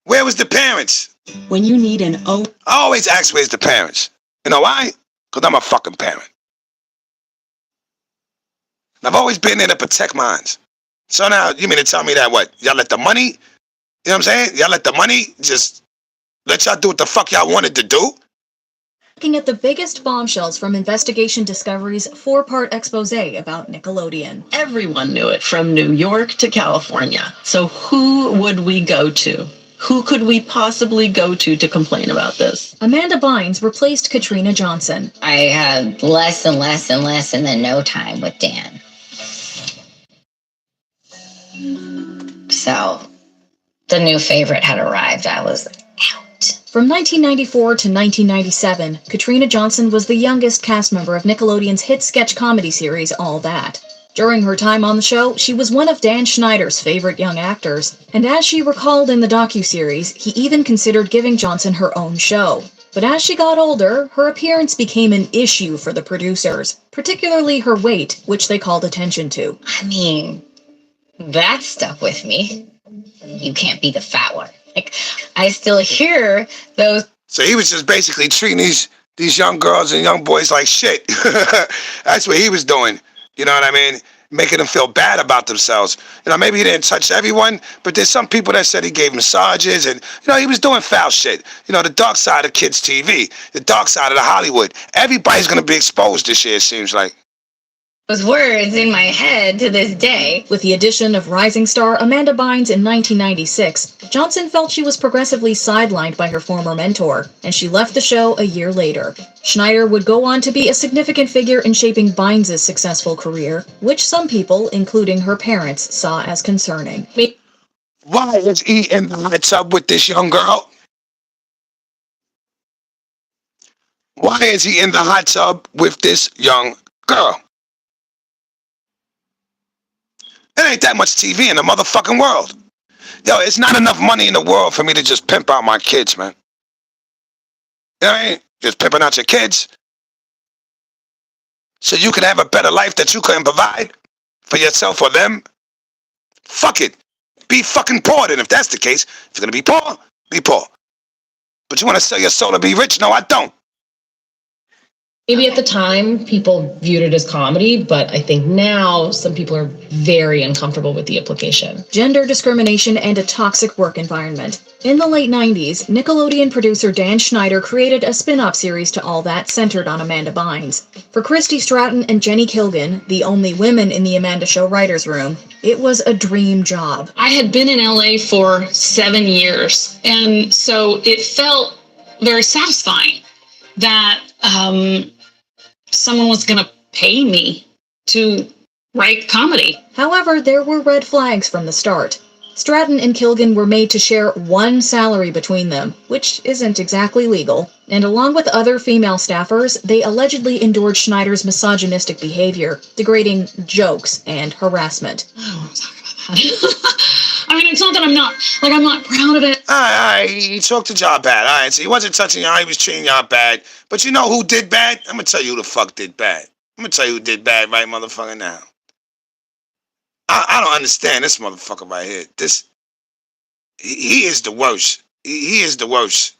[SPEAKER 3] Where was the parents?
[SPEAKER 20] When you need an
[SPEAKER 3] I always ask where's the parents. You know why? Because I'm a fucking parent. I've always been there to protect mine. So now, you mean to tell me that what? Y'all let the money, you know what I'm saying? Y'all let the money just let y'all do what the fuck y'all wanted to do?
[SPEAKER 20] Looking at the biggest bombshells from Investigation Discovery's 4-part expose about Nickelodeon.
[SPEAKER 21] Everyone knew it, from New York to California. So who would we go to? Who could we possibly go to complain about this?
[SPEAKER 20] Amanda Bynes replaced Katrina Johnson.
[SPEAKER 16] I had less and less and less and then no time with Dan. So the new favorite had arrived. I was out.
[SPEAKER 20] From 1994 to 1997, Katrina Johnson was the youngest cast member of Nickelodeon's hit sketch comedy series All That. During her time on the show, she was one of Dan Schneider's favorite young actors, and as she recalled in the docuseries, he even considered giving Johnson her own show. But as she got older, her appearance became an issue for the producers, particularly her weight, which they called attention to.
[SPEAKER 16] I mean, that stuck with me. You can't be the fat one. Like, I still hear those.
[SPEAKER 3] So he was just basically treating these young girls and young boys like shit. That's what he was doing. You know what I mean? Making them feel bad about themselves. You know, maybe he didn't touch everyone, but there's some people that said he gave massages and, you know, he was doing foul shit. You know, the dark side of kids' TV, the dark side of the Hollywood. Everybody's going to be exposed this year, it seems like.
[SPEAKER 16] Those words in my head to this day.
[SPEAKER 20] With the addition of rising star Amanda Bynes in 1996, Johnson felt she was progressively sidelined by her former mentor, and she left the show a year later. Schneider would go on to be a significant figure in shaping Bynes' successful career, which some people, including her parents, saw as concerning.
[SPEAKER 3] Why is he in the hot tub with this young girl? Why is he in the hot tub with this young girl? There ain't that much TV in the motherfucking world. Yo, it's not enough money in the world for me to just pimp out my kids, man. You know what I mean? Just pimping out your kids so you can have a better life that you couldn't provide for yourself or them. Fuck it. Be fucking poor then if that's the case. If you're gonna be poor, be poor. But you want to sell your soul to be rich? No, I don't.
[SPEAKER 22] Maybe at the time, people viewed it as comedy, but I think now some people are very uncomfortable with the implication.
[SPEAKER 20] Gender discrimination and a toxic work environment. In the late 90s, Nickelodeon producer Dan Schneider created a spin-off series to All That centered on Amanda Bynes. For Christy Stratton and Jenny Kilgan, the only women in the Amanda Show writers' room, it was a dream job.
[SPEAKER 21] I had been in LA for 7 years, and so it felt very satisfying that someone was going to pay me to write comedy.
[SPEAKER 20] However, there were red flags from the start. Stratton and Kilgan were made to share one salary between them, which isn't exactly legal, and along with other female staffers, they allegedly endured Schneider's misogynistic behavior, degrading jokes and harassment.
[SPEAKER 21] I don't want to talk about that. I mean, it's not that I'm not proud of it.
[SPEAKER 3] All right, he talked to y'all bad. All right, so he wasn't touching y'all, he was treating y'all bad. But you know who did bad? I'm going to tell you who the fuck did bad. I'm going to tell you who did bad right motherfucker now. I don't understand this motherfucker right here. He is the worst. He is the worst.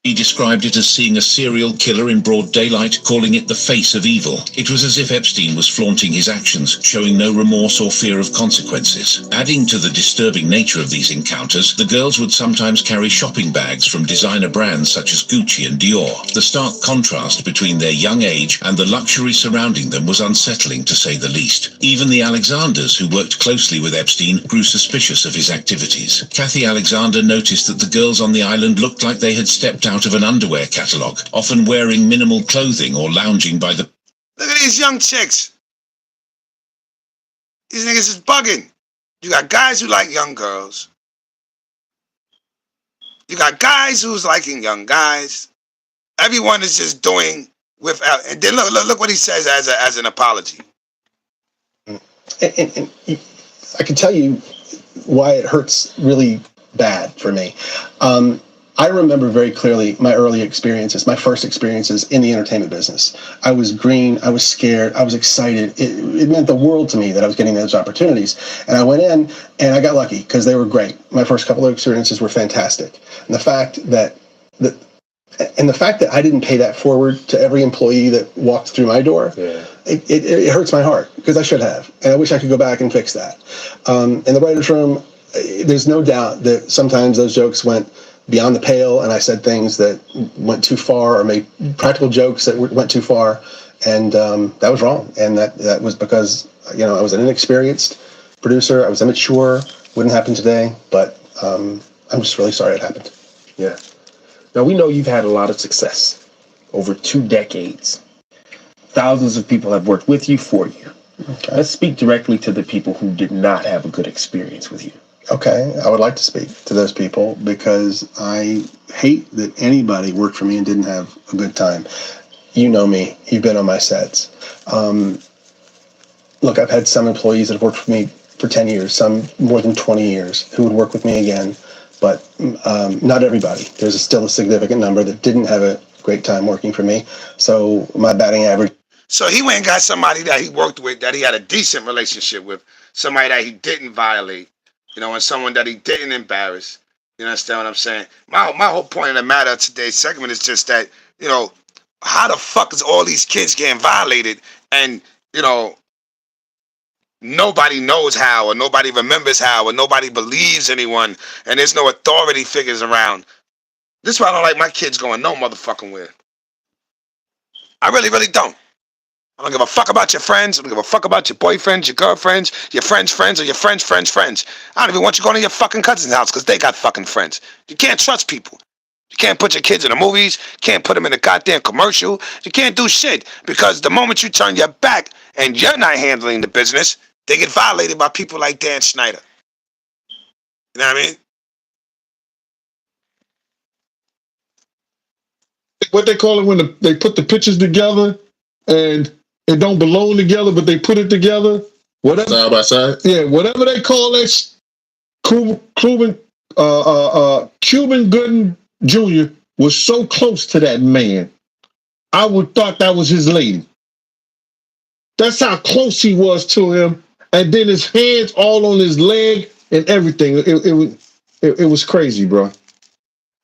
[SPEAKER 4] He described it as seeing a serial killer in broad daylight, calling it the face of evil. It was as if Epstein was flaunting his actions, showing no remorse or fear of consequences. Adding to the disturbing nature of these encounters, the girls would sometimes carry shopping bags from designer brands such as Gucci and Dior. The stark contrast between their young age and the luxury surrounding them was unsettling, to say the least. Even the Alexanders, who worked closely with Epstein, grew suspicious of his activities. Kathy Alexander noticed that the girls on the island looked like they had stepped out of an underwear catalogue, often wearing minimal clothing or lounging by the...
[SPEAKER 3] Look at these young chicks. These niggas is bugging. You got guys who like young girls. You got guys who's liking young guys. Everyone is just doing without... And then look what he says as an apology.
[SPEAKER 17] And I can tell you why it hurts really bad for me. I remember very clearly my early experiences, my first experiences in the entertainment business. I was green, I was scared, I was excited. It meant the world to me that I was getting those opportunities. And I went in and I got lucky because they were great. My first couple of experiences were fantastic. And the fact that I didn't pay that forward to every employee that walked through my door, it hurts my heart because I should have. And I wish I could go back and fix that. In the writer's room, there's no doubt that sometimes those jokes went beyond the pale, and I said things that went too far or made practical jokes that went too far, and that was wrong. And that was because, I was an inexperienced producer. I was immature. Wouldn't happen today, but I'm just really sorry it happened.
[SPEAKER 18] Yeah. Now, we know you've had a lot of success over 2 decades. Thousands of people have worked with you, for you.
[SPEAKER 17] Okay.
[SPEAKER 18] Let's speak directly to the people who did not have a good experience with you.
[SPEAKER 17] Okay, I would like to speak to those people because I hate that anybody worked for me and didn't have a good time. You know me. You've been on my sets. Look, I've had some employees that have worked for me for 10 years, some more than 20 years, who would work with me again, but not everybody. There's still a significant number that didn't have a great time working for me. So my batting average.
[SPEAKER 3] So he went and got somebody that he worked with, that he had a decent relationship with, somebody that he didn't violate, and someone that he didn't embarrass. You understand what I'm saying? My whole point of the matter of today's segment is just that, how the fuck is all these kids getting violated and, nobody knows how, or nobody remembers how, or nobody believes anyone, and there's no authority figures around. This is why I don't like my kids going no motherfucking where. I really, really don't. I don't give a fuck about your friends. I don't give a fuck about your boyfriends, your girlfriends, your friends' friends, or your friends' friends' friends. I don't even want you going to your fucking cousin's house because they got fucking friends. You can't trust people. You can't put your kids in the movies. You can't put them in a goddamn commercial. You can't do shit because the moment you turn your back and you're not handling the business, they get violated by people like Dan Schneider. You know what I mean?
[SPEAKER 15] What they call it when they put the pictures together and it don't belong together, but they put it together. Whatever. Side by side. Yeah, whatever they call that. Cuban Gooden Jr. was so close to that man. I would thought that was his lady. That's how close he was to him. And then his hands all on his leg and everything. It was crazy, bro.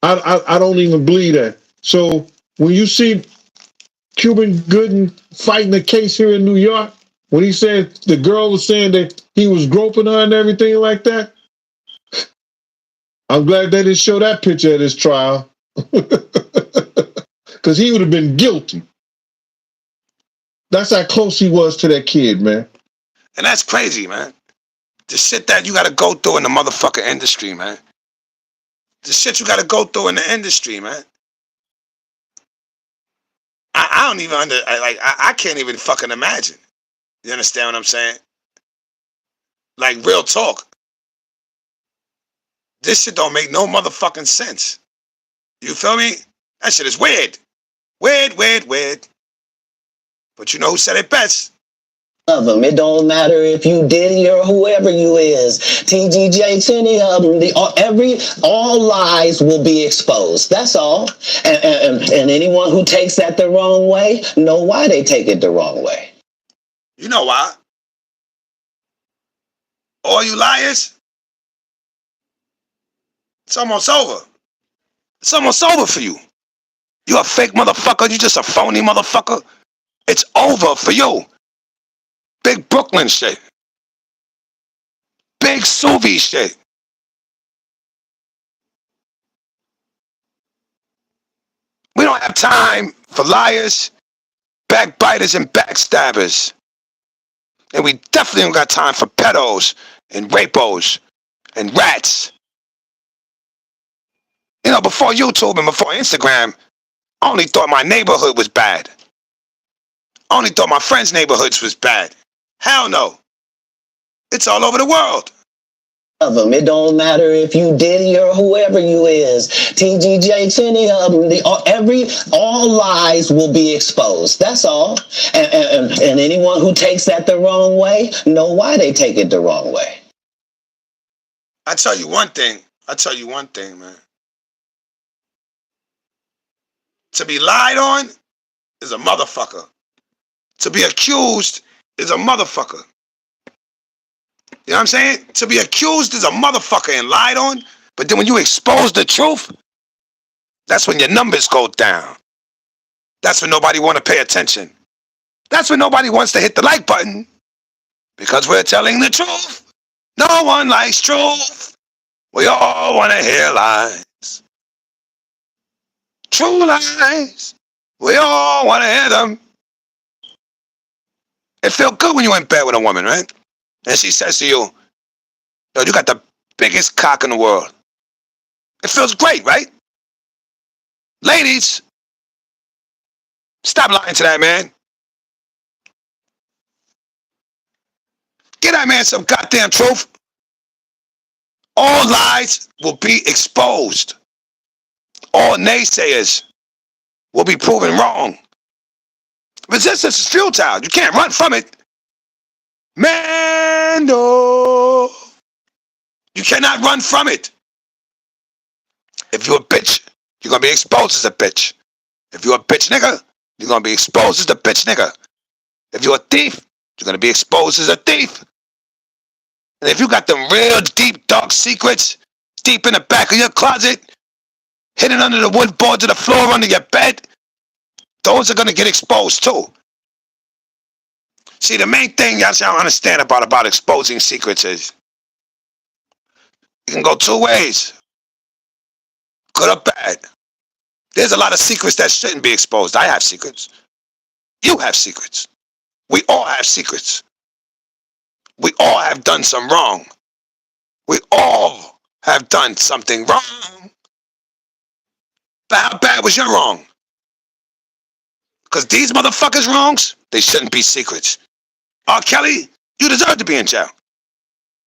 [SPEAKER 15] I don't even believe that. So when you see Cuban Gooden fighting the case here in New York, when he said the girl was saying that he was groping her and everything like that, I'm glad they didn't show that picture at his trial. Because he would have been guilty. That's how close he was to that kid, man.
[SPEAKER 3] And that's crazy, man. The shit that you got to go through in the motherfucking industry, man. The shit you got to go through in the industry, man. I don't even I can't even fucking imagine. You understand what I'm saying? Like, real talk. This shit don't make no motherfucking sense. You feel me? That shit is weird. Weird, weird, weird. But you know who said it best?
[SPEAKER 14] Of them. It don't matter if you Diddy or whoever you is. TGJ, any of them. All lies will be exposed. That's all. And anyone who takes that the wrong way, know why they take it the wrong way.
[SPEAKER 3] You know why? All you liars, it's almost over. It's almost over for you. You a fake motherfucker. You just a phony motherfucker. It's over for you. Big Brooklyn shit. Big Suvi shit. We don't have time for liars, backbiters, and backstabbers. And we definitely don't got time for pedos and rapos and rats. Before YouTube and before Instagram, I only thought my neighborhood was bad. I only thought my friends' neighborhoods was bad. Hell no. It's all over the world.
[SPEAKER 14] Of them. It don't matter if you Diddy or whoever you is. TGJ, any of them. All lies will be exposed. That's all. And anyone who takes that the wrong way, know why they take it the wrong way.
[SPEAKER 3] I tell you one thing, man. To be lied on is a motherfucker. To be accused is a motherfucker. You know what I'm saying? To be accused is a motherfucker and lied on, but then when you expose the truth, that's when your numbers go down. That's when nobody want to pay attention. That's when nobody wants to hit the like button. Because we're telling the truth. No one likes truth. We all want to hear lies. True lies. We all want to hear them. It felt good when you went in bed with a woman, right? And she says to you, yo, you got the biggest cock in the world. It feels great, right? Ladies, stop lying to that man. Give that man some goddamn truth. All lies will be exposed. All naysayers will be proven wrong. Resistance is futile. You can't run from it. Man, no. You cannot run from it. If you're a bitch, you're going to be exposed as a bitch. If you're a bitch nigga, you're going to be exposed as a bitch nigga. If you're a thief, you're going to be exposed as a thief. And if you got them real deep, dark secrets deep in the back of your closet, hidden under the wood boards of the floor under your bed, those are going to get exposed too. See, the main thing y'all don't understand about exposing secrets is you can go two ways, good or bad. There's a lot of secrets that shouldn't be exposed. I have secrets. You have secrets. We all have secrets. We all have done some wrong. We all have done something wrong. But how bad was your wrong? Because these motherfuckers' wrongs, they shouldn't be secrets. R. Kelly, you deserve to be in jail.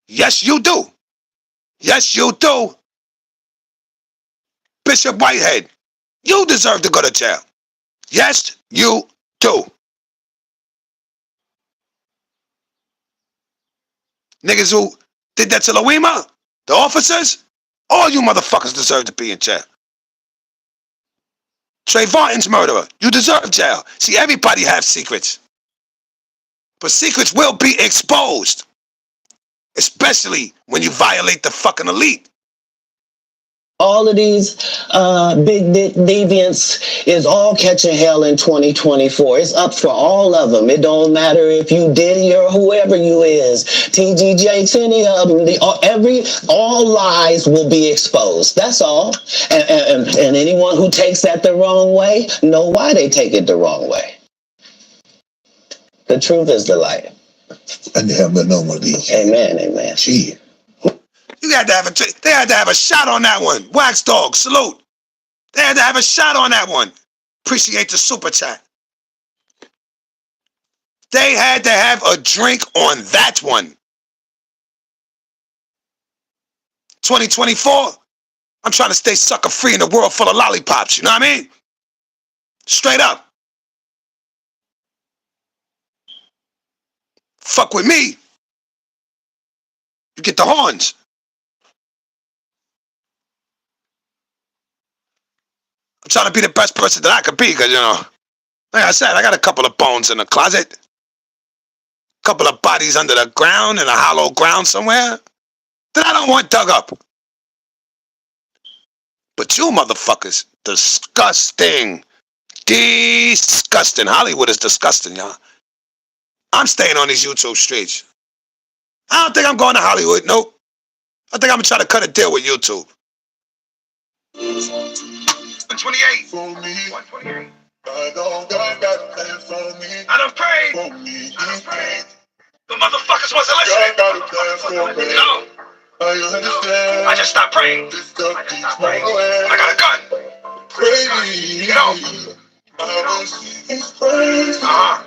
[SPEAKER 3] Yes, you do. Yes, you do. Bishop Whitehead, you deserve to go to jail. Yes, you do. Niggas who did that to Louima, the officers, all you motherfuckers deserve to be in jail. Trayvon's murderer, you deserve jail. See, everybody has secrets. But secrets will be exposed. Especially when you violate the fucking elite.
[SPEAKER 14] All of these big dick deviants is all catching hell in 2024. It's up for all of them. It don't matter if you Diddy or whoever you is. TG Jakes, any of them. All lies will be exposed. That's all. And anyone who takes that the wrong way, know why they take it the wrong way. The truth is the light.
[SPEAKER 15] And they have been no more these.
[SPEAKER 14] Amen, amen.
[SPEAKER 15] Gee.
[SPEAKER 3] They had to have a shot on that one. Wax Dog, salute. They had to have a shot on that one. Appreciate the super chat. They had to have a drink on that one. 2024, I'm trying to stay sucker free in a world full of lollipops, you know what I mean? Straight up. Fuck with me, you get the horns. I'm trying to be the best person that I could be, because, you know, like I said, I got a couple of bones in the closet. A couple of bodies under the ground in a hollow ground somewhere that I don't want dug up. But you motherfuckers, disgusting. Disgusting. Hollywood is disgusting, y'all. I'm staying on these YouTube streets. I don't think I'm going to Hollywood, nope. I think I'm going to try to cut a deal with YouTube. 128. For me. 128. I know God got a plan for me. I done prayed. For me. I done prayed. The motherfuckers wasn't listening. God got a plan for me. No. I understand. I just stopped praying. I got a gun. Pray. Get off. I will see his praise. I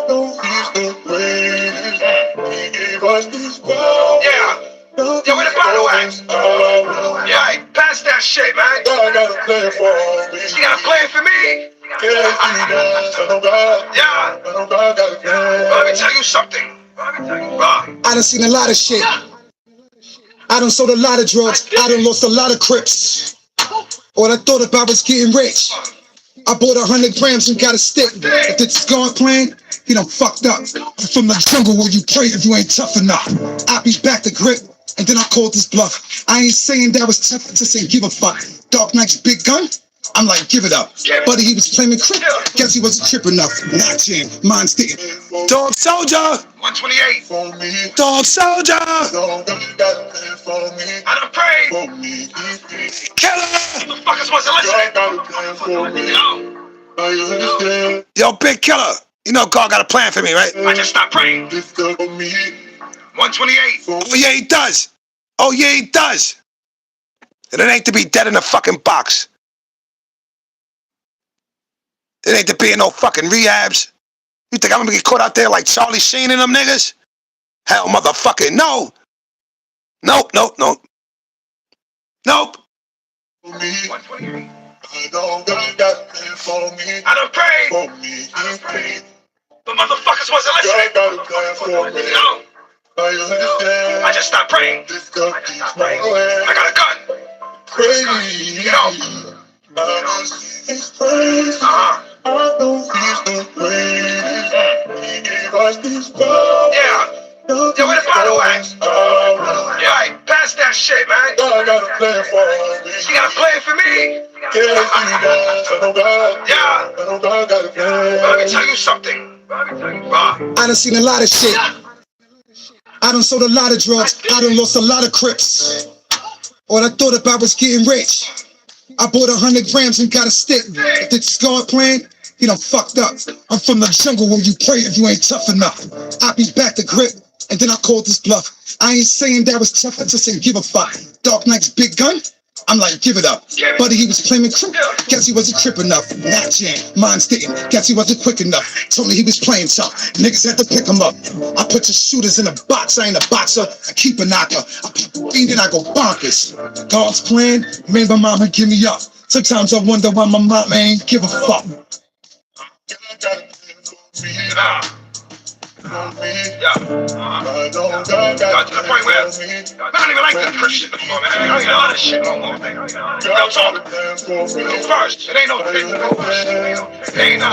[SPEAKER 3] know he's the greatest. He gave us this world. Yeah. Yeah, where the bottle at? Yeah, pass that shit, man. God got a plan for me. You got a plan for me? Yes, he does. I know God. Yeah. I know God got a plan. Let me tell you something.
[SPEAKER 2] I done seen a lot of shit. I done sold a lot of drugs. I done lost a lot of crips. All I thought about was getting rich. I bought 100 grams and got a stick. If it's gone playing, he done fucked up. I'm from the jungle where you pray if you ain't tough enough. I be back to grip, and then I called this bluff. I ain't saying that was tough, I just ain't give a fuck. Dark Knight's big gun? I'm like, give it up. Buddy, he was claiming crip. Guess he wasn't trip enough. Not jam, mine's the
[SPEAKER 3] Dog Soldier. 128. For me. Dog Soldier. I done prayed. For me. Killer. Motherfuckers wasn't listening. Yo, Big Killer. You know God got a plan for me, right? I just stopped praying. 128. Oh yeah, he does. Oh yeah, he does. And it ain't to be dead in a fucking box. It ain't to be in no fucking rehabs. You think I'm gonna get caught out there like Charlie Sheen and them niggas? Hell, motherfucking no. Nope, nope, nope. Nope.
[SPEAKER 1] I don't got it for me.
[SPEAKER 3] I done prayed.
[SPEAKER 1] For me.
[SPEAKER 3] I done prayed. But motherfuckers wasn't listening.
[SPEAKER 1] God got a plan for me.
[SPEAKER 3] No.
[SPEAKER 1] I understand.
[SPEAKER 3] I just stopped praying.
[SPEAKER 1] This gun keeps my way.
[SPEAKER 3] I got a gun.
[SPEAKER 1] Crazy. I don't see his praise. I don't see his praise. He gave us this power.
[SPEAKER 3] Yeah. Yeah, where the bottle at? Yeah, right. Pass that shit, man.
[SPEAKER 1] God got a plan for me.
[SPEAKER 3] You got a plan for me?
[SPEAKER 1] Yeah. I know God.
[SPEAKER 3] Yeah.
[SPEAKER 1] I know God got a plan.
[SPEAKER 3] Let me tell you something.
[SPEAKER 2] I done seen a lot of shit. I done sold a lot of drugs. I done lost a lot of crips. All I thought about was getting rich. I bought 100 grams and got a stick. If it's God plan, he done fucked up. I'm from the jungle where you pray if you ain't tough enough. I be back to grip, and then I called this bluff. I ain't saying that was tough, I just ain't give a fuck. Dark Knight's big gun? I'm like, give it up. Buddy, he was claiming crip. Guess he wasn't crip enough. Not jam. Mine's didn't. Guess he wasn't quick enough. Told me he was playing tough. Niggas had to pick him up. I put your shooters in a box. I ain't a boxer. I keep a knocker. I put fiend and I go bonkers. God's plan made my mama give me up. Sometimes I wonder why my mama ain't give a fuck.
[SPEAKER 1] I don't got
[SPEAKER 3] to the point where I don't even like the Christian no more, man. I don't even know this shit no more, man. Real talk. First, it ain't no thing. It ain't no.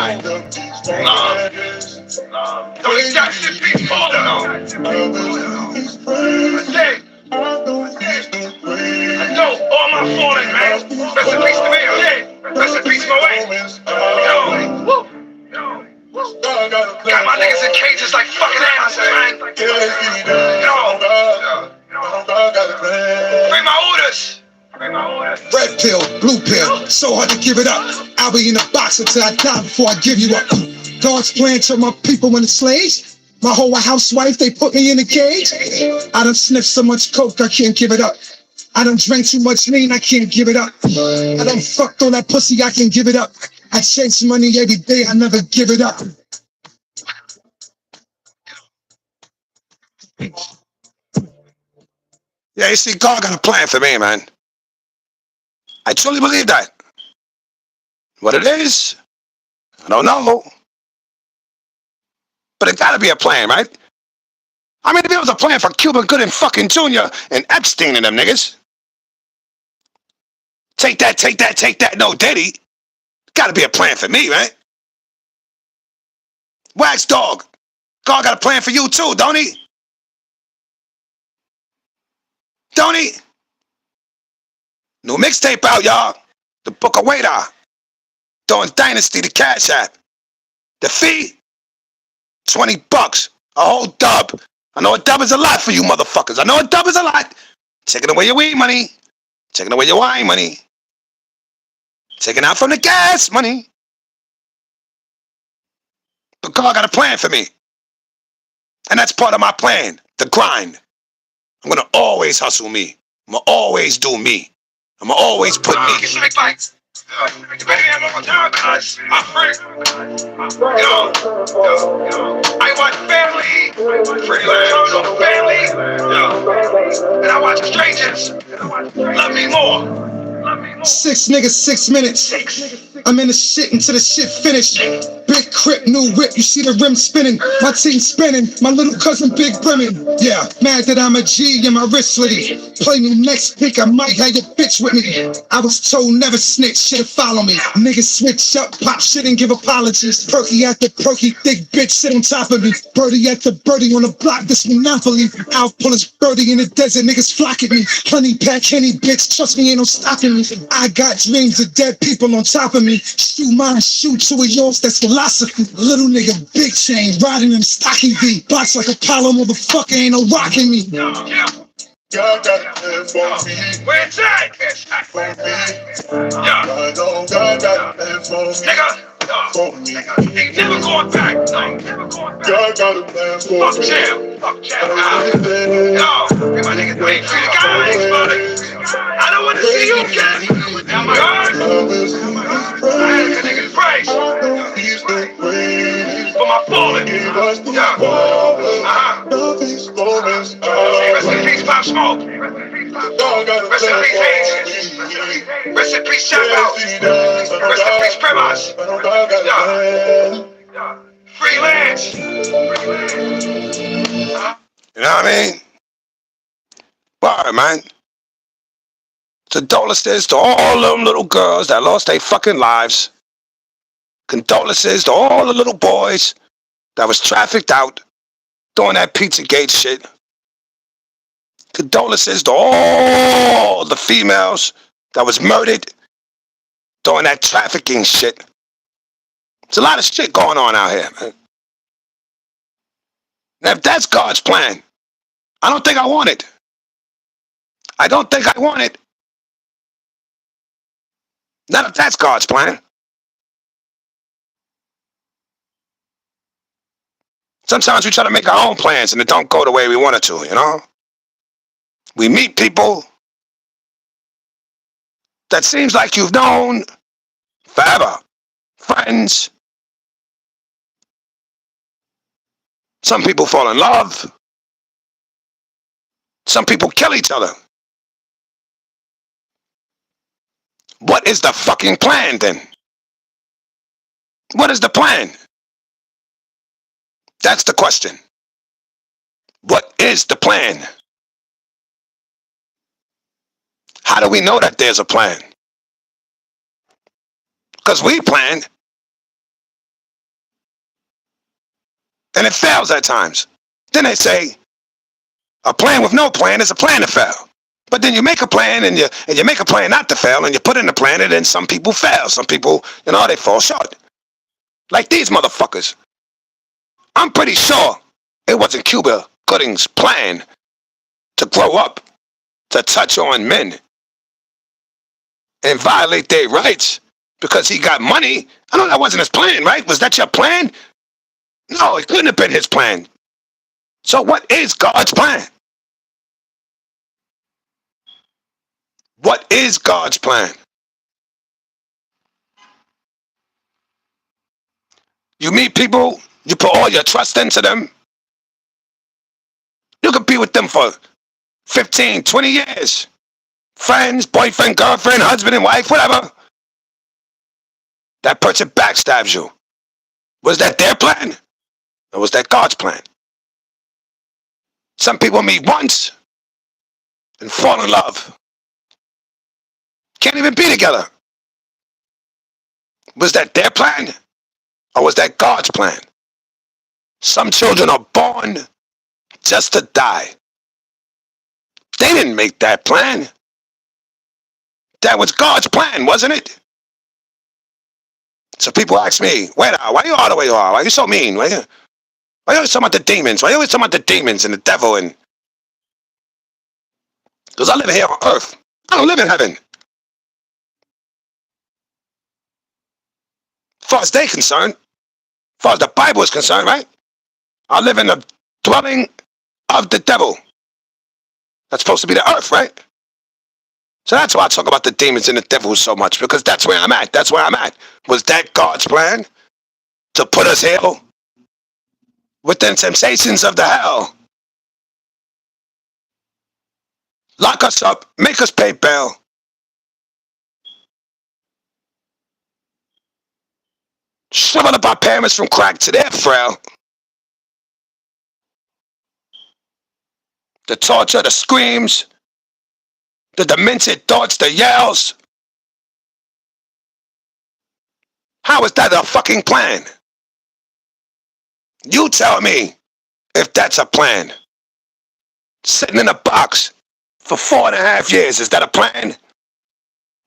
[SPEAKER 3] Don't eat that shit, peace, fall down. I know all my falling, man. Rest in peace to me, okay? Rest in peace, my way. Yo. Got my niggas in cages like fucking animals, man. Bring my orders.
[SPEAKER 2] Red pill, blue pill, so hard to give it up. I'll be in the box until I die before I give you up. God's plan to my people when it's slaves. My whole housewife, they put me in a cage. I done sniffed so much coke, I can't give it up. I done drank too much lean, I can't give it up. I done fucked on that pussy, I can give it up. I chase money every day, I never give it up.
[SPEAKER 3] Yeah, you see, God got a plan for me, man. I truly believe that. What it is, I don't know. But it gotta be a plan, right? I mean, if it was a plan for Cuba Gooding fucking Jr. and Epstein and them niggas. Take that, no Diddy. Gotta be a plan for me, right? Wax Dog. God got a plan for you too, don't he? Don't he? New mixtape out, y'all. The Book of Waiter. Doing Dynasty, the Cash App. The fee? $20. A whole dub. I know a dub is a lot for you motherfuckers. I know a dub is a lot. Taking away your weed money. Taking away your wine money. Taking out from the gas money. But God got a plan for me. And that's part of my plan. The grind. I'm gonna always hustle me. I'm gonna always do me. I'm gonna always put me. I watch family, freelance on family, and I watch strangers. Love me more.
[SPEAKER 2] 6 niggas, 6 minutes. I'm in the shit until the shit finished. Big crip, new whip, you see the rim spinning. My team spinning, my little cousin big brimming. Yeah, mad that I'm a G and my wrist slitty. Play me next pick, I might have your bitch with me. I was told never snitch, shit'll follow me. Niggas switch up, pop shit and give apologies. Perky after perky, thick bitch sit on top of me. Birdie after birdie on the block, this monopoly. Out pullers birdie in the desert, niggas flock at me. Honey pack, Henny bitch, trust me, ain't no stopping me. I got dreams of dead people on top of me. Shoot mine, shoot two of yours, that's philosophy. Little nigga, big chain, riding in stocking V. Box like Apollo, motherfucker, ain't no rocking me.
[SPEAKER 1] God got a plan for me.
[SPEAKER 3] Where's that?
[SPEAKER 1] For me. I know God got a plan for me.
[SPEAKER 3] Nigga.
[SPEAKER 1] For me.
[SPEAKER 3] Ain't never going back.
[SPEAKER 1] God got a plan for me.
[SPEAKER 3] Fuck jail. Fuck jail. Yo, my niggas wait for you guys, buddy. I don't want to see you Rest in peace, Pop Smoke. Rest in peace, Hayes. Rest in peace, Chef Out. Rest in peace, Primas. Yeah. Freelance. You know what I mean? Word, man. Condolences to all them little girls that lost their fucking lives. Condolences to all the little boys that was trafficked out doing that Pizzagate shit. Condolences to all the females that was murdered doing that trafficking shit. There's a lot of shit going on out here, man. Now, if that's God's plan, I don't think I want it. I don't think I want it. Not if that's God's plan. Sometimes we try to make our own plans and it don't go the way we want it to, you know? We meet people that seems like you've known forever. Friends. Some people fall in love. Some people kill each other. What is the fucking plan then? What is the plan? That's the question. What is the plan? How do we know that there's a plan? Because we planned. And it fails at times. Then they say, a plan with no plan is a plan to fail. But then you make a plan and you make a plan not to fail and you put in the plan and then some people fail. Some people, you know, they fall short. Like these motherfuckers. I'm pretty sure it wasn't Cuba Gooding's plan to grow up, to touch on men and violate their rights because he got money. I know that wasn't his plan, right? Was that your plan? No, it couldn't have been his plan. So what is God's plan? What is God's plan? You meet people, you put all your trust into them. You could be with them for 15, 20 years. Friends, boyfriend, girlfriend, husband and wife, whatever. That person backstabs you. Was that their plan? Or was that God's plan? Some people meet once and fall in love. Can't even be together. Was that their plan? Or was that God's plan? Some children are born just to die. They didn't make that plan. That was God's plan, wasn't it? So people ask me, why you all the way are? Why are you so mean? Why you always talking about the demons? Why you always talking about the demons and the devil? And because I live here on earth. I don't live in heaven. As far as they're concerned, as far as the Bible is concerned, right? I live in the dwelling of the devil. That's supposed to be the earth, right? So that's why I talk about the demons and the devil so much, because that's where I'm at. That's where I'm at. Was that God's plan? To put us here within temptations of the hell? Lock us up, make us pay bail. Shrivel up our parents from crack to their frail. The torture, the screams, the demented thoughts, the yells. How is that a fucking plan? You tell me if that's a plan. Sitting in a box for 4.5 years, is that a plan?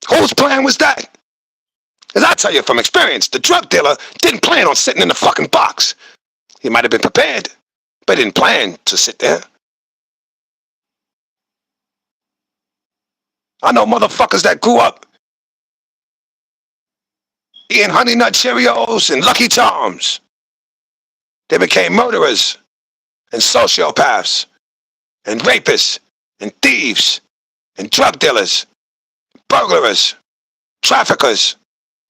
[SPEAKER 3] Whose plan was that? As I tell you from experience, the drug dealer didn't plan on sitting in the fucking box. He might have been prepared, but didn't plan to sit there. I know motherfuckers that grew up eating Honey Nut Cheerios and Lucky Charms. They became murderers and sociopaths and rapists and thieves and drug dealers, burglars, traffickers,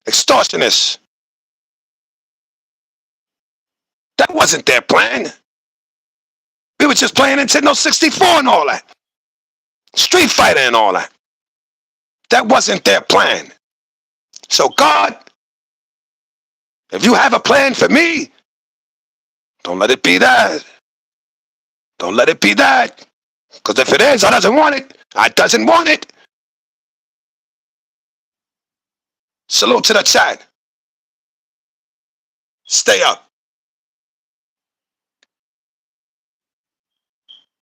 [SPEAKER 3] extortionists. That wasn't their plan. We were just playing Nintendo 64 and all that. Street Fighter and all that. That wasn't their plan. So God, if you have a plan for me, don't let it be that. Don't let it be that. Because if it is, I doesn't want it. I doesn't want it. Salute to the chat. Stay up.